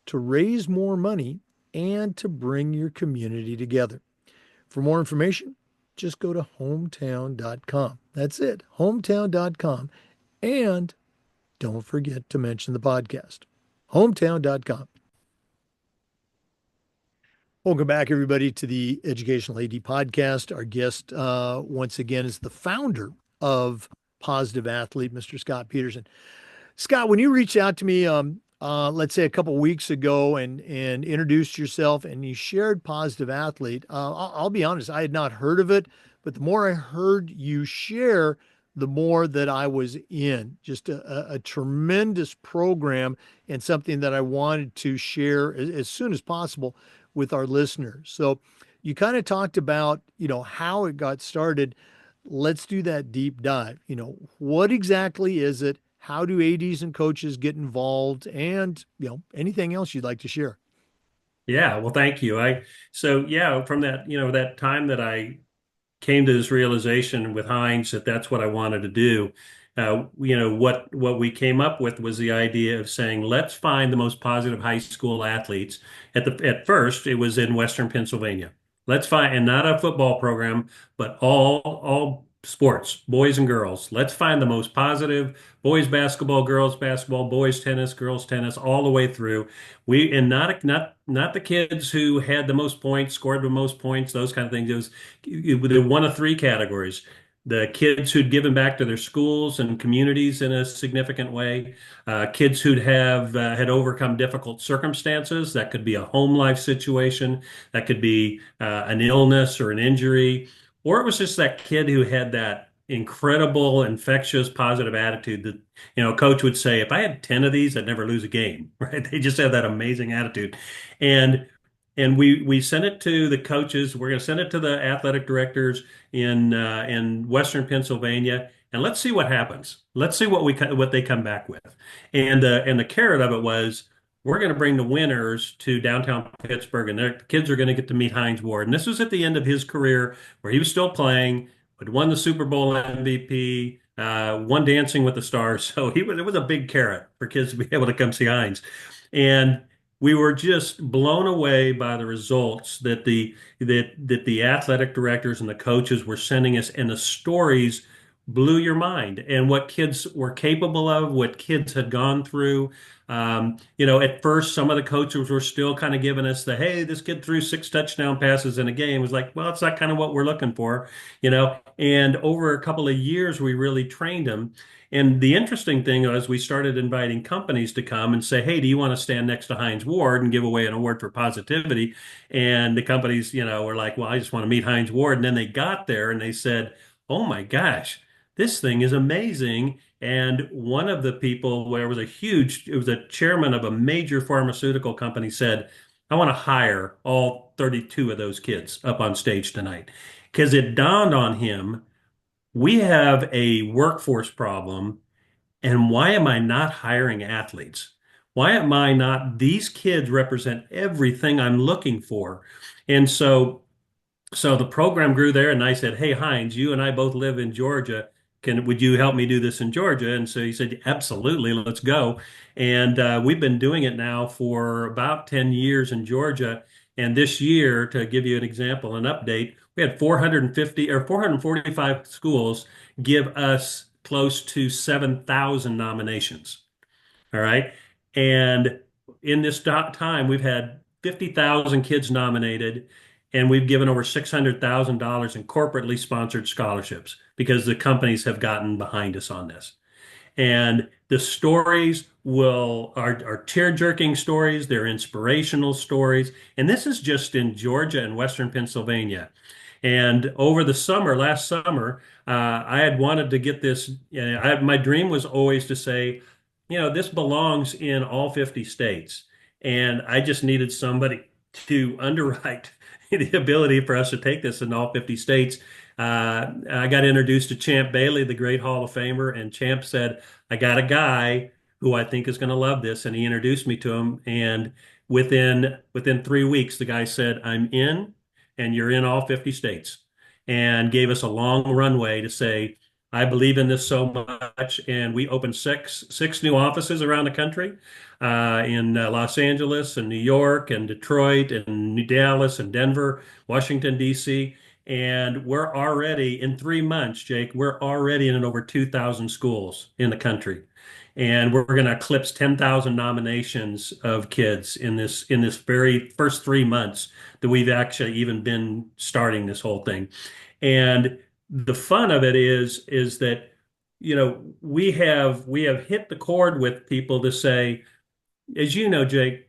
to raise more money, and to bring your community together. For more information, just go to hometown.com. That's it, hometown.com. And don't forget to mention the podcast. Hometown.com. Welcome back, everybody, to the Educational AD podcast. Our guest, once again, is the founder of Positive Athlete, Mr. Scott Pederson. Scott, when you reached out to me, let's say a couple weeks ago, and introduced yourself, and you shared Positive Athlete, I'll be honest, I had not heard of it, but the more I heard you share, the more that I was in. Just a tremendous program, and something that I wanted to share as soon as possible with our listeners. So you kind of talked about, how it got started. Let's do that deep dive. What exactly is it? How do ADs and coaches get involved? And, anything else you'd like to share? Yeah, well, thank you. So yeah, from that, that time that I came to this realization with Heinz that that's what I wanted to do. What we came up with was the idea of saying, let's find the most positive high school athletes. At first, it was in Western Pennsylvania. Let's find, and not a football program, but all sports, boys and girls. Let's find the most positive boys basketball, boys tennis, girls tennis, all the way through. And not the kids who had the most points, scored the most points, those kind of things. It was one of three categories. The kids who'd given back to their schools and communities in a significant way, kids who'd have had overcome difficult circumstances. That could be a home life situation, that could be an illness or an injury, or it was just that kid who had that incredible, infectious, positive attitude that, a coach would say, if I had 10 of these, I'd never lose a game, right? They just have that amazing attitude. And we sent it to the coaches. We're going to send it to the athletic directors in Western Pennsylvania, and let's see what happens. Let's see what they come back with. And the carrot of it was, we're going to bring the winners to downtown Pittsburgh, and their kids are going to get to meet Heinz Ward. And this was at the end of his career, where he was still playing, but won the Super Bowl MVP, won Dancing with the Stars. So it was a big carrot for kids to be able to come see Heinz. And we were just blown away by the results that the athletic directors and the coaches were sending us, and the stories blew your mind, and what kids were capable of, what kids had gone through. At first, some of the coaches were still kind of giving us the, hey, this kid threw 6 touchdown passes in a game. It was like, well, it's not kind of what we're looking for. And over a couple of years, we really trained them. And the interesting thing was, we started inviting companies to come and say, hey, do you want to stand next to Heinz Ward and give away an award for positivity? And the companies, were like, well, I just want to meet Heinz Ward. And then they got there and they said, oh my gosh, this thing is amazing. And one of the people, where it was a chairman of a major pharmaceutical company, said, I want to hire all 32 of those kids up on stage tonight. Because it dawned on him, we have a workforce problem. And why am I not hiring athletes? Why am I not? These kids represent everything I'm looking for. And so the program grew there, and I said, hey, Heinz, you and I both live in Georgia. Would you help me do this in Georgia? And so he said, absolutely, let's go. And we've been doing it now for about 10 years in Georgia. And this year, to give you an example, an update, we had 450 or 445 schools give us close to 7,000 nominations. All right. And in this time, we've had 50,000 kids nominated, and we've given over $600,000 in corporately sponsored scholarships because the companies have gotten behind us on this. And the stories are tear-jerking stories, they're inspirational stories. And this is just in Georgia and Western Pennsylvania. And over the summer, last summer, I had wanted to get this. My dream was always to say, this belongs in all 50 states. And I just needed somebody to underwrite the ability for us to take this in all 50 states. I got introduced to Champ Bailey, the great Hall of Famer, and Champ said, I got a guy who I think is going to love this. And he introduced me to him. And within 3 weeks, the guy said, I'm in, and you're in all 50 states, and gave us a long runway to say, I believe in this so much. And we opened six new offices around the country, in Los Angeles and New York and Detroit and New Dallas and Denver, Washington, D.C. And we're already in 3 months, Jake, we're already in over 2,000 schools in the country. And we're going to eclipse 10,000 nominations of kids in this very first 3 months that we've actually even been starting this whole thing. And the fun of it is that, we have hit the chord with people to say, as you know, Jake,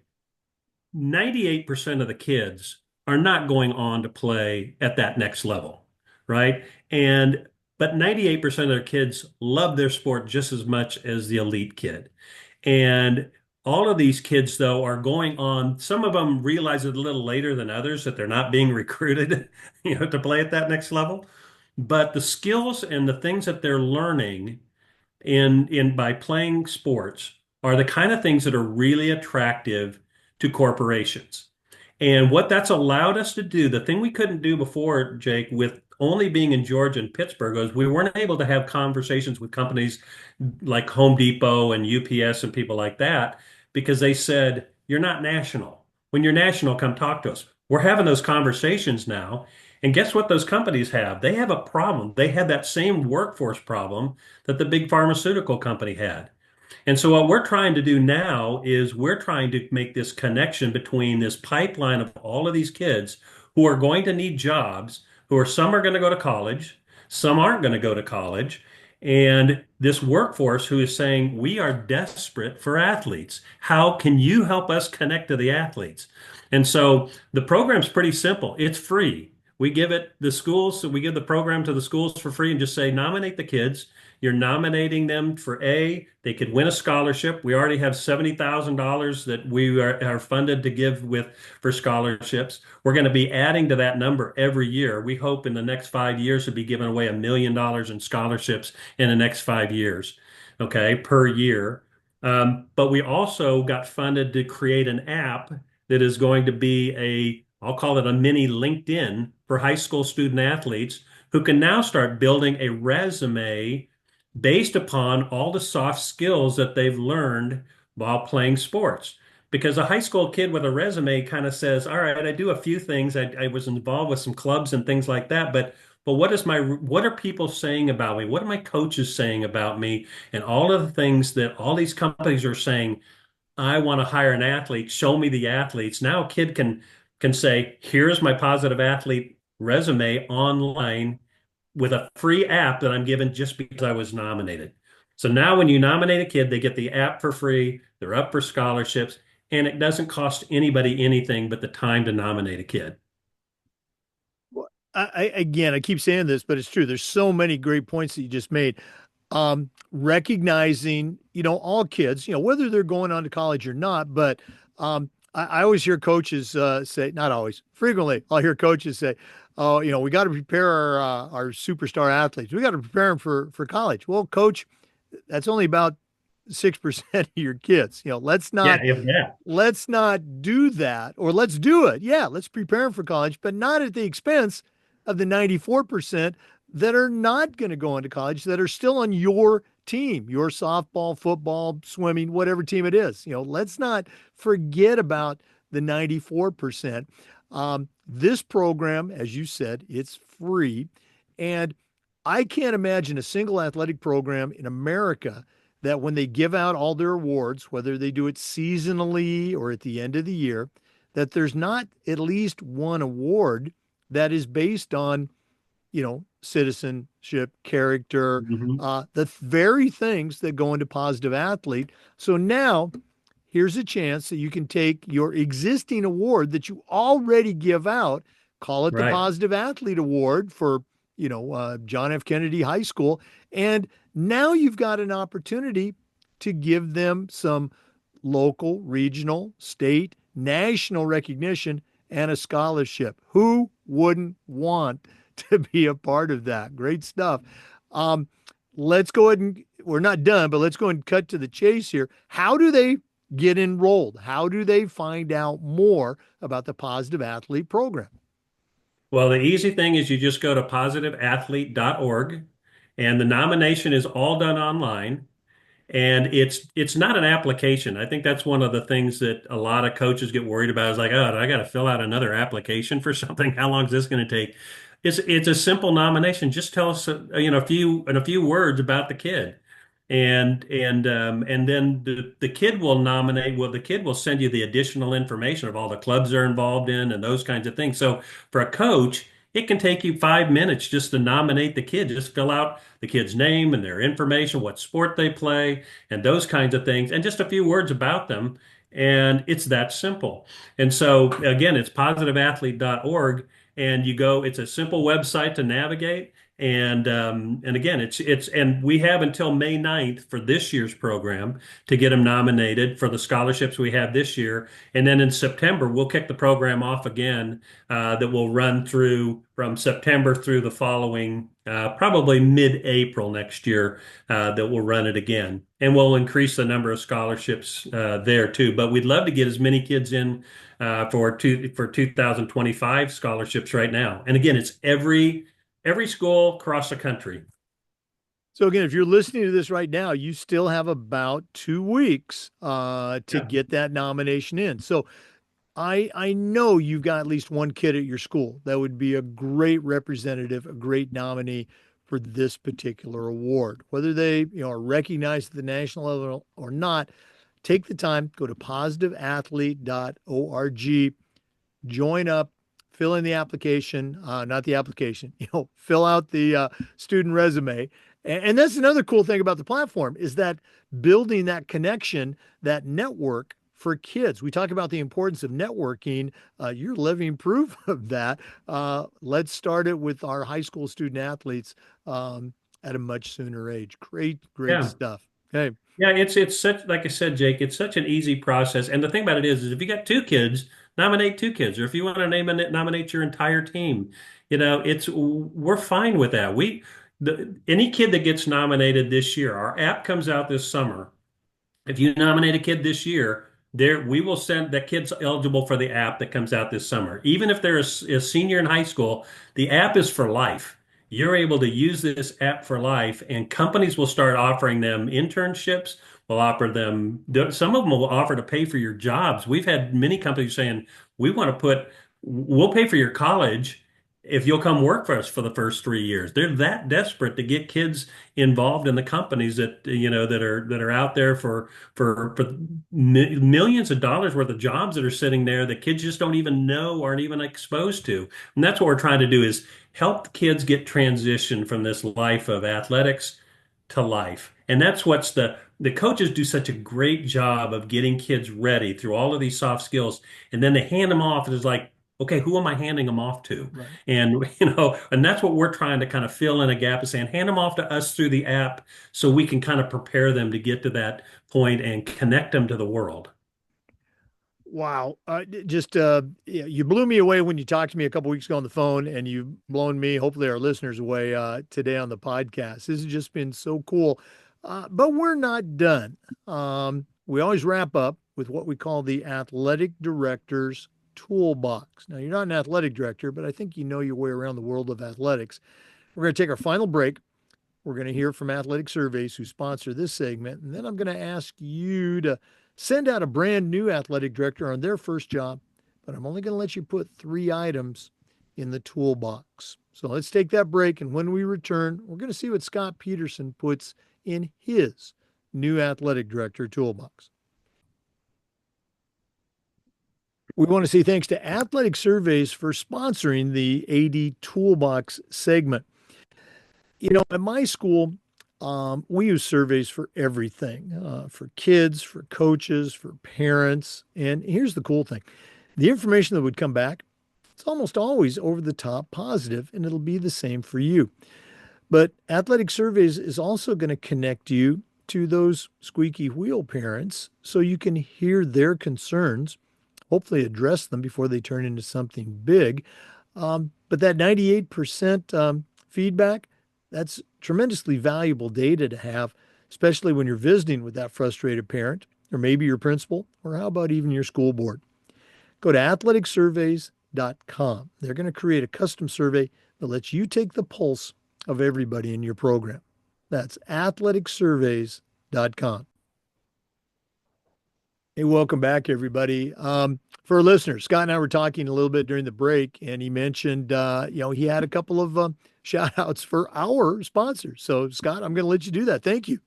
98% of the kids are not going on to play at that next level, right? And but 98% of their kids love their sport just as much as the elite kid. And all of these kids, though, are going on. Some of them realize it a little later than others that they're not being recruited, to play at that next level. But the skills and the things that they're learning in by playing sports are the kind of things that are really attractive to corporations. And what that's allowed us to do, the thing we couldn't do before, Jake, with only being in Georgia and Pittsburgh, was we weren't able to have conversations with companies like Home Depot and UPS and people like that because they said, you're not national. When you're national, come talk to us. We're having those conversations now. And guess what those companies have? They have a problem. They had that same workforce problem that the big pharmaceutical company had. And so what we're trying to do now is we're trying to make this connection between this pipeline of all of these kids who are going to need jobs, who are some are going to go to college, some aren't going to go to college, and this workforce who is saying, we are desperate for athletes. How can you help us connect to the athletes? And so the program's pretty simple. It's free. We give it the schools, so we give the program to the schools for free and just say, nominate the kids. You're nominating them for they could win a scholarship. We already have $70,000 that we are funded to give for scholarships. We're going to be adding to that number every year. We hope in the next 5 years to be giving away $1 million in scholarships in the next 5 years, okay, per year. But we also got funded to create an app that is going to be I'll call it a mini LinkedIn for high school student athletes who can now start building a resume based upon all the soft skills that they've learned while playing sports. Because a high school kid with a resume kind of says, all right, I do a few things. I was involved with some clubs and things like that, but what are people saying about me? What are my coaches saying about me? And all of the things that all these companies are saying, I want to hire an athlete, show me the athletes. Now a kid can say, here's my positive athlete resume online with a free app that I'm given just because I was nominated. So now when you nominate a kid, they get the app for free, they're up for scholarships, and it doesn't cost anybody anything but the time to nominate a kid. Well, again, I keep saying this, but it's true. There's so many great points that you just made. Recognizing, all kids, whether they're going on to college or not, but I always hear coaches say, not always, frequently, I'll hear coaches say, oh, we got to prepare our superstar athletes. We got to prepare them for college. Well, coach, that's only about 6% of your kids. Yeah, if that. Let's not do that, or let's do it. Yeah, let's prepare them for college, but not at the expense of the 94% that are not going to go into college, that are still on your team, your softball, football, swimming, whatever team it is. Let's not forget about the 94%. This program, as you said, it's free. And I can't imagine a single athletic program in America that when they give out all their awards, whether they do it seasonally or at the end of the year, that there's not at least one award that is based on, citizenship, character, Mhm. the very things that go into positive athlete. So now here's a chance that you can take your existing award that you already give out, call it the Right. Positive Athlete Award for, John F. Kennedy High School. And now you've got an opportunity to give them some local, regional, state, national recognition and a scholarship. Who wouldn't want to be a part of that? Great stuff. Um, let's go ahead and we're not done, but let's go and cut to the chase here. How do they get enrolled? How do they find out more about the Positive Athlete program? Well, the easy thing is you just go to positiveathlete.org, and the nomination is all done online. And it's not an application. I think that's one of the things that a lot of coaches get worried about is like, oh, I got to fill out another application for something. How long is this going to take? It's a simple nomination. Just tell us, a few words about the kid, and then the kid will nominate. Well, the kid will send you the additional information of all the clubs they're involved in and those kinds of things. So for a coach, it can take you 5 minutes just to nominate the kid. Just fill out the kid's name and their information, what sport they play, and those kinds of things, and just a few words about them. And it's that simple. And so, again, it's positiveathlete.org, and you go, it's a simple website to navigate. And again, and we have until May 9th for this year's program to get them nominated for the scholarships we have this year. And then in September, we'll kick the program off again, that will run through from September through the following, probably mid-April next year, that we'll run it again. And we'll increase the number of scholarships there too. But we'd love to get as many kids in for 2025 scholarships right now. And again, it's every school across the country. So again, if you're listening to this right now, you still have about 2 weeks to Yeah. get that nomination in. So I know you've got at least one kid at your school that would be a great representative, a great nominee for this particular award. Whether they, are recognized at the national level or not, take the time, go to positiveathlete.org, join up, fill in the application, not the application, fill out the student resume. And that's another cool thing about the platform is that building that connection, that network for kids. We talk about the importance of networking. You're living proof of that. Let's start it with our high school student athletes at a much sooner age. Great, great Yeah. stuff. Okay. Yeah, it's such, like I said, Jake, it's such an easy process. And the thing about it is if you got two kids, nominate two kids, or if you want to nominate your entire team, we're fine with that. Any kid that gets nominated this year, our app comes out this summer. If you nominate a kid this year, there we will send that kid's eligible for the app that comes out this summer. Even if they're a senior in high school, the app is for life. You're able to use this app for life, and companies will start offering them internships. Will offer them, some of them will offer to pay for your jobs. We've had many companies saying, we'll pay for your college if you'll come work for us for the first 3 years. They're that desperate to get kids involved in the companies that are out there for millions of dollars worth of jobs that are sitting there that kids just don't even know, aren't even exposed to. And that's what we're trying to do is help kids get transition from this life of athletics to life. And that's the coaches do such a great job of getting kids ready through all of these soft skills. And then they hand them off and it's like, okay, who am I handing them off to? Right. And and that's what we're trying to kind of fill in a gap of saying, hand them off to us through the app so we can kind of prepare them to get to that point and connect them to the world. Wow. Just yeah, you blew me away when you talked to me a couple weeks ago on the phone, and you've blown me, hopefully our listeners away today on the podcast. This has just been so cool. But we're not done. We always wrap up with what we call the athletic director's toolbox. Now, you're not an athletic director, but I think you know your way around the world of athletics. We're going to take our final break. We're going to hear from Athletic Surveys, who sponsor this segment. And then I'm going to ask you to send out a brand new athletic director on their first job, but I'm only going to let you put 3 items in the toolbox. So let's take that break. And when we return, we're going to see what Scott Pederson puts in his new athletic director toolbox. We want to say thanks to Athletic Surveys for sponsoring the AD Toolbox segment. At my school, we use surveys for everything, for kids, for coaches, for parents. And here's the cool thing. The information that would come back, it's almost always over the top positive, and it'll be the same for you. But Athletic Surveys is also going to connect you to those squeaky wheel parents so you can hear their concerns, hopefully address them before they turn into something big. But that 98% feedback, that's tremendously valuable data to have, especially when you're visiting with that frustrated parent, or maybe your principal, or how about even your school board. Go to athleticsurveys.com. They're going to create a custom survey that lets you take the pulse of everybody in your program. That's athleticsurveys.com. Hey, welcome back, everybody. For our listeners, Scott and I were talking a little bit during the break, and he mentioned, he had a couple of shout outs for our sponsors. So, Scott, I'm going to let you do that. Thank you.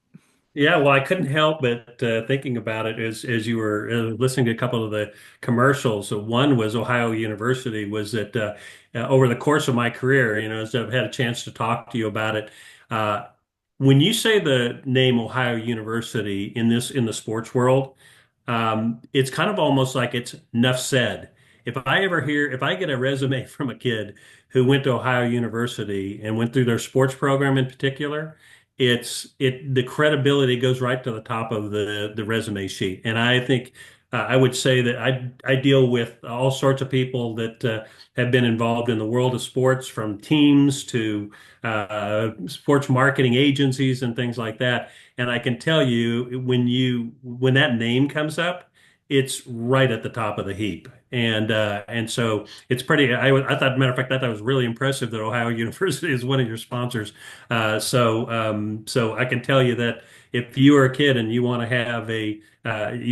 Yeah, well, I couldn't help but thinking about it as you were listening to a couple of the commercials. So one was Ohio University. Was that over the course of my career, as I've had a chance to talk to you about it, uh, when you say the name Ohio University in the sports world, it's kind of almost like it's enough said. If I get a resume from a kid who went to Ohio University and went through their sports program in particular, the credibility goes right to the top of the resume sheet. And I think I would say that I deal with all sorts of people that have been involved in the world of sports, from teams to sports marketing agencies and things like that. And I can tell you when that name comes up, it's right at the top of the heap. And so it's pretty. I thought, matter of fact, I thought it was really impressive that Ohio University is one of your sponsors. So I can tell you that if you are a kid and you want to have you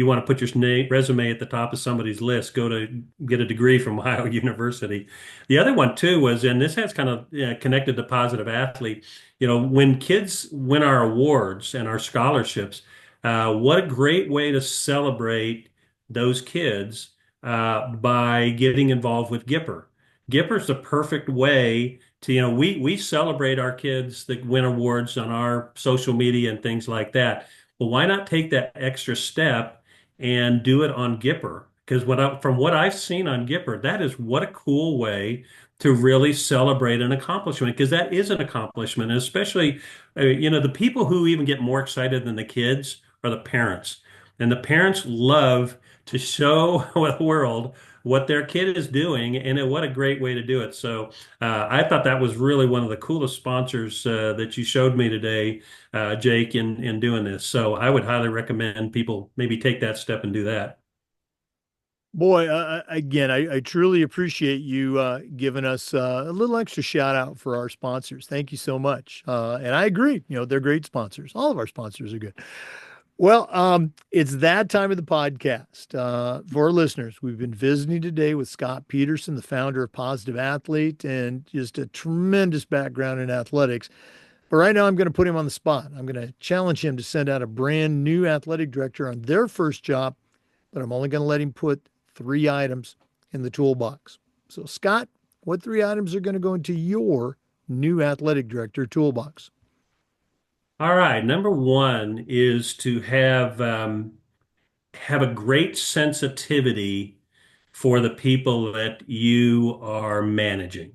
want to put your resume at the top of somebody's list, go to get a degree from Ohio University. The other one too was, and this has kind of connected to positive athlete. When kids win our awards and our scholarships, what a great way to celebrate those kids by getting involved with Gipper. Gipper's the perfect way to, we celebrate our kids that win awards on our social media and things like that. Well, why not take that extra step and do it on Gipper? Because from what I've seen on Gipper, that is what a cool way to really celebrate an accomplishment, because that is an accomplishment. And especially, the people who even get more excited than the kids are the parents. And the parents love to show the world what their kid is doing, and what a great way to do it. So I thought that was really one of the coolest sponsors that you showed me today, Jake, in doing this. So I would highly recommend people maybe take that step and do that. Boy, again, I truly appreciate you giving us a little extra shout out for our sponsors. Thank you so much. And I agree, they're great sponsors. All of our sponsors are good. Well, it's that time of the podcast. For our listeners, we've been visiting today with Scott Pederson, the founder of Positive Athlete, and just a tremendous background in athletics. But right now, I'm going to put him on the spot. I'm going to challenge him to send out a brand new athletic director on their first job, but I'm only going to let him put 3 items in the toolbox. So, Scott, what 3 items are going to go into your new athletic director toolbox? All right. Number one is to have a great sensitivity for the people that you are managing.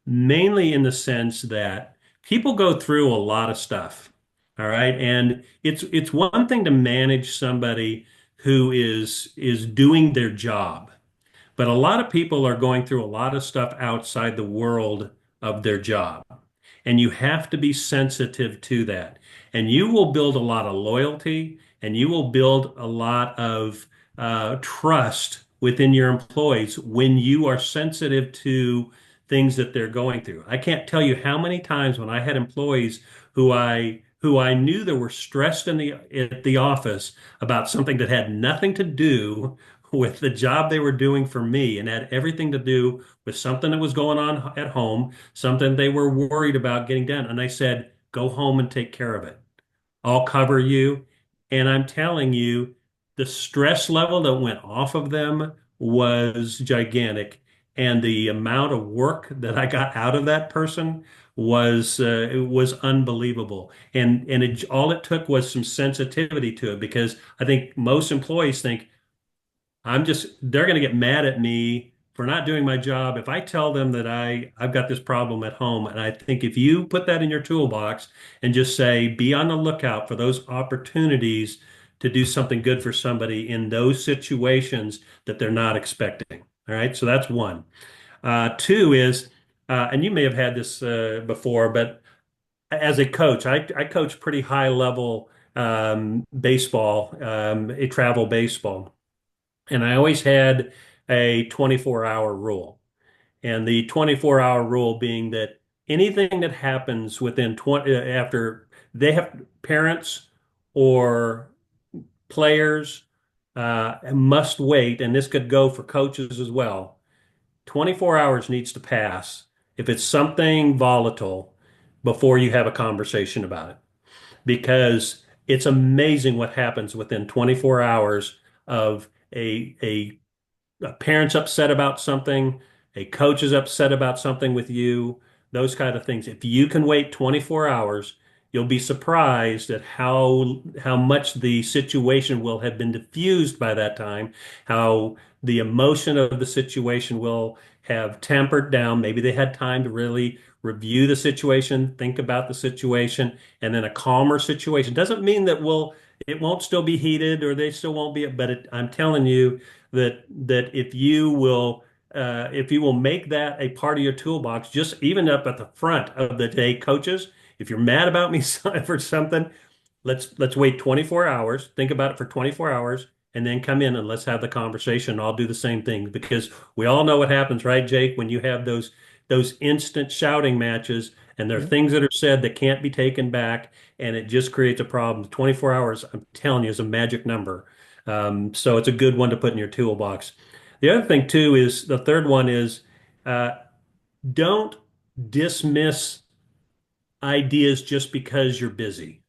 Mainly in the sense that people go through a lot of stuff. All right. And it's one thing to manage somebody who is doing their job. But a lot of people are going through a lot of stuff outside the world of their job. And you have to be sensitive to that. And you will build a lot of loyalty, and you will build a lot of trust within your employees when you are sensitive to things that they're going through. I can't tell you how many times when I had employees who I knew that were stressed at the office about something that had nothing to do with the job they were doing for me, and had everything to do with something that was going on at home, something they were worried about getting done. And I said, go home and take care of it. I'll cover you. And I'm telling you, the stress level that went off of them was gigantic. And the amount of work that I got out of that person was unbelievable. And all it took was some sensitivity to it, because I think most employees think, they're going to get mad at me for not doing my job if I tell them that I've got this problem at home. And I think if you put that in your toolbox and just say, be on the lookout for those opportunities to do something good for somebody in those situations that they're not expecting. All right. So that's one. Two is, and you may have had this before, but as a coach, I coach pretty high level baseball, a travel baseball, and I always had a 24-hour rule. And the 24-hour rule being that anything that happens within 20 after they have parents or players must wait, and this could go for coaches as well. 24 hours needs to pass if it's something volatile before you have a conversation about it, because it's amazing what happens within 24 hours of a parent's upset about something, a coach is upset about something with you, those kind of things. If you can wait 24 hours, you'll be surprised at how much the situation will have been diffused by that time, how the emotion of the situation will have tempered down. Maybe they had time to really review the situation, think about the situation, and then a calmer situation. Doesn't mean that it won't still be heated or they still won't be, but I'm telling you that if you will make that a part of your toolbox, just even up at the front of the day, coaches, if you're mad about me for something, let's wait 24 hours, think about it for 24 hours, and then come in and let's have the conversation. I'll do the same thing because we all know what happens, right, Jake, when you have those instant shouting matches and there are Yeah. things that are said that can't be taken back, and it just creates a problem. 24 hours, I'm telling you, is a magic number. So it's a good one to put in your toolbox. The other thing too is the third one is uh, don't dismiss ideas just because you're busy.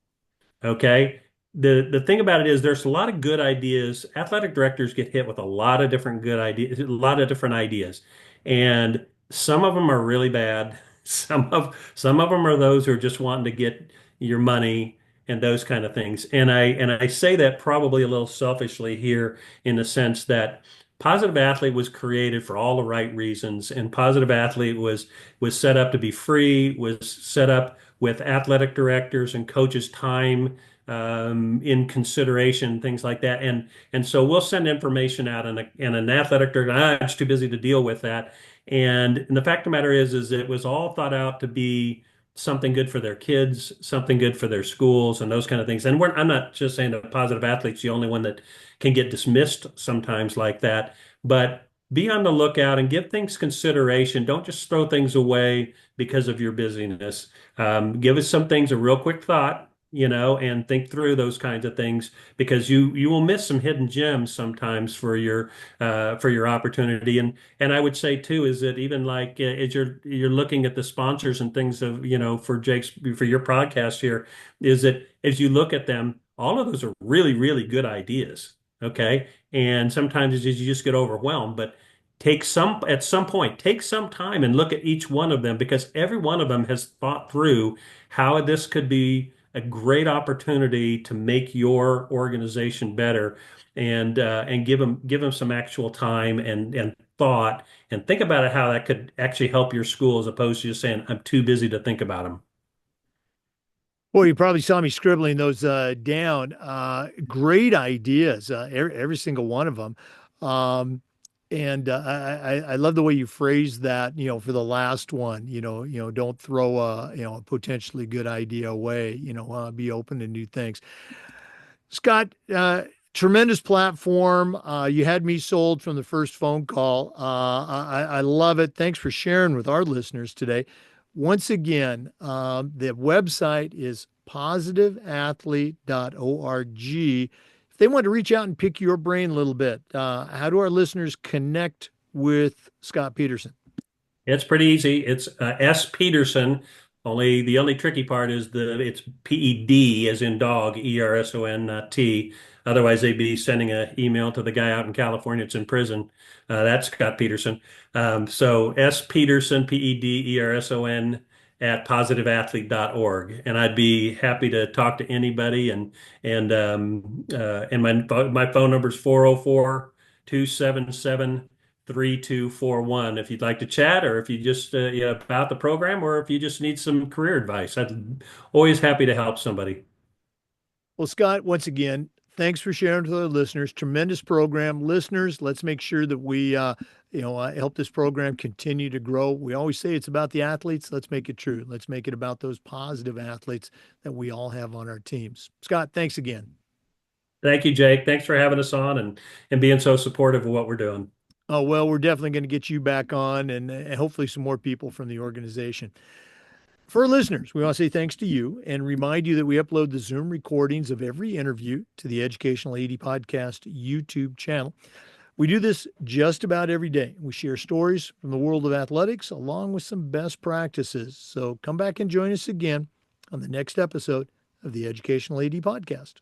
Okay. The thing about it is there's a lot of good ideas. Athletic directors get hit with a lot of different good ideas, a lot of different ideas. And some of them are really bad. Some of them are those who are just wanting to get your money and those kind of things. And I say that probably a little selfishly here in the sense that Positive Athlete was created for all the right reasons, and Positive Athlete was set up to be free, was set up with athletic directors and coaches' time in consideration, things like that. And so we'll send information out, and an athletic director, it's too busy to deal with that. And the fact of the matter is it was all thought out to be something good for their kids, something good for their schools, and those kind of things. And I'm not just saying that Positive Athlete's the only one that can get dismissed sometimes like that, but be on the lookout and give things consideration. Don't just throw things away because of your busyness. Give us some things a real quick thought, and think through those kinds of things because you will miss some hidden gems sometimes for your opportunity. And I would say too is that even like as you're looking at the sponsors and things of for your podcast here, is that as you look at them, all of those are really really good ideas. Okay, and sometimes you just get overwhelmed, but at some point, take some time and look at each one of them because every one of them has thought through how this could be a great opportunity to make your organization better and give them some actual time and thought and think about it how that could actually help your school as opposed to just saying I'm too busy to think about them. Well, you probably saw me scribbling those down. Great ideas, every single one of them. Um, and I love the way you phrased that, for the last one, don't throw a potentially good idea away, be open to new things. Scott, tremendous platform. You had me sold from the first phone call. I love it. Thanks for sharing with our listeners today. Once again, the website is positiveathlete.org. If they want to reach out and pick your brain a little bit, how do our listeners connect with Scott Pederson? It's pretty easy. It's S. Pederson. Only the only tricky part is it's PED as in dog, ERSON, not T. Otherwise, they'd be sending an email to the guy out in California that's in prison. That's Scott Pederson. So S. Pederson, PEDERSON at positiveathlete.org. And I'd be happy to talk to anybody. And my phone number is 404-277-3241 if you'd like to chat or if you just about the program or if you just need some career advice. I'm always happy to help somebody. Well, Scott, once again, thanks for sharing with our listeners. Tremendous program. Listeners, let's make sure that we help this program continue to grow. We always say it's about the athletes. Let's make it true. Let's make it about those positive athletes that we all have on our teams. Scott, thanks again. Thank you, Jake. Thanks for having us on and being so supportive of what we're doing. Oh, well, we're definitely going to get you back on and hopefully some more people from the organization. For our listeners, we want to say thanks to you and remind you that we upload the Zoom recordings of every interview to the Educational AD Podcast YouTube channel. We do this just about every day. We share stories from the world of athletics along with some best practices. So come back and join us again on the next episode of the Educational AD Podcast.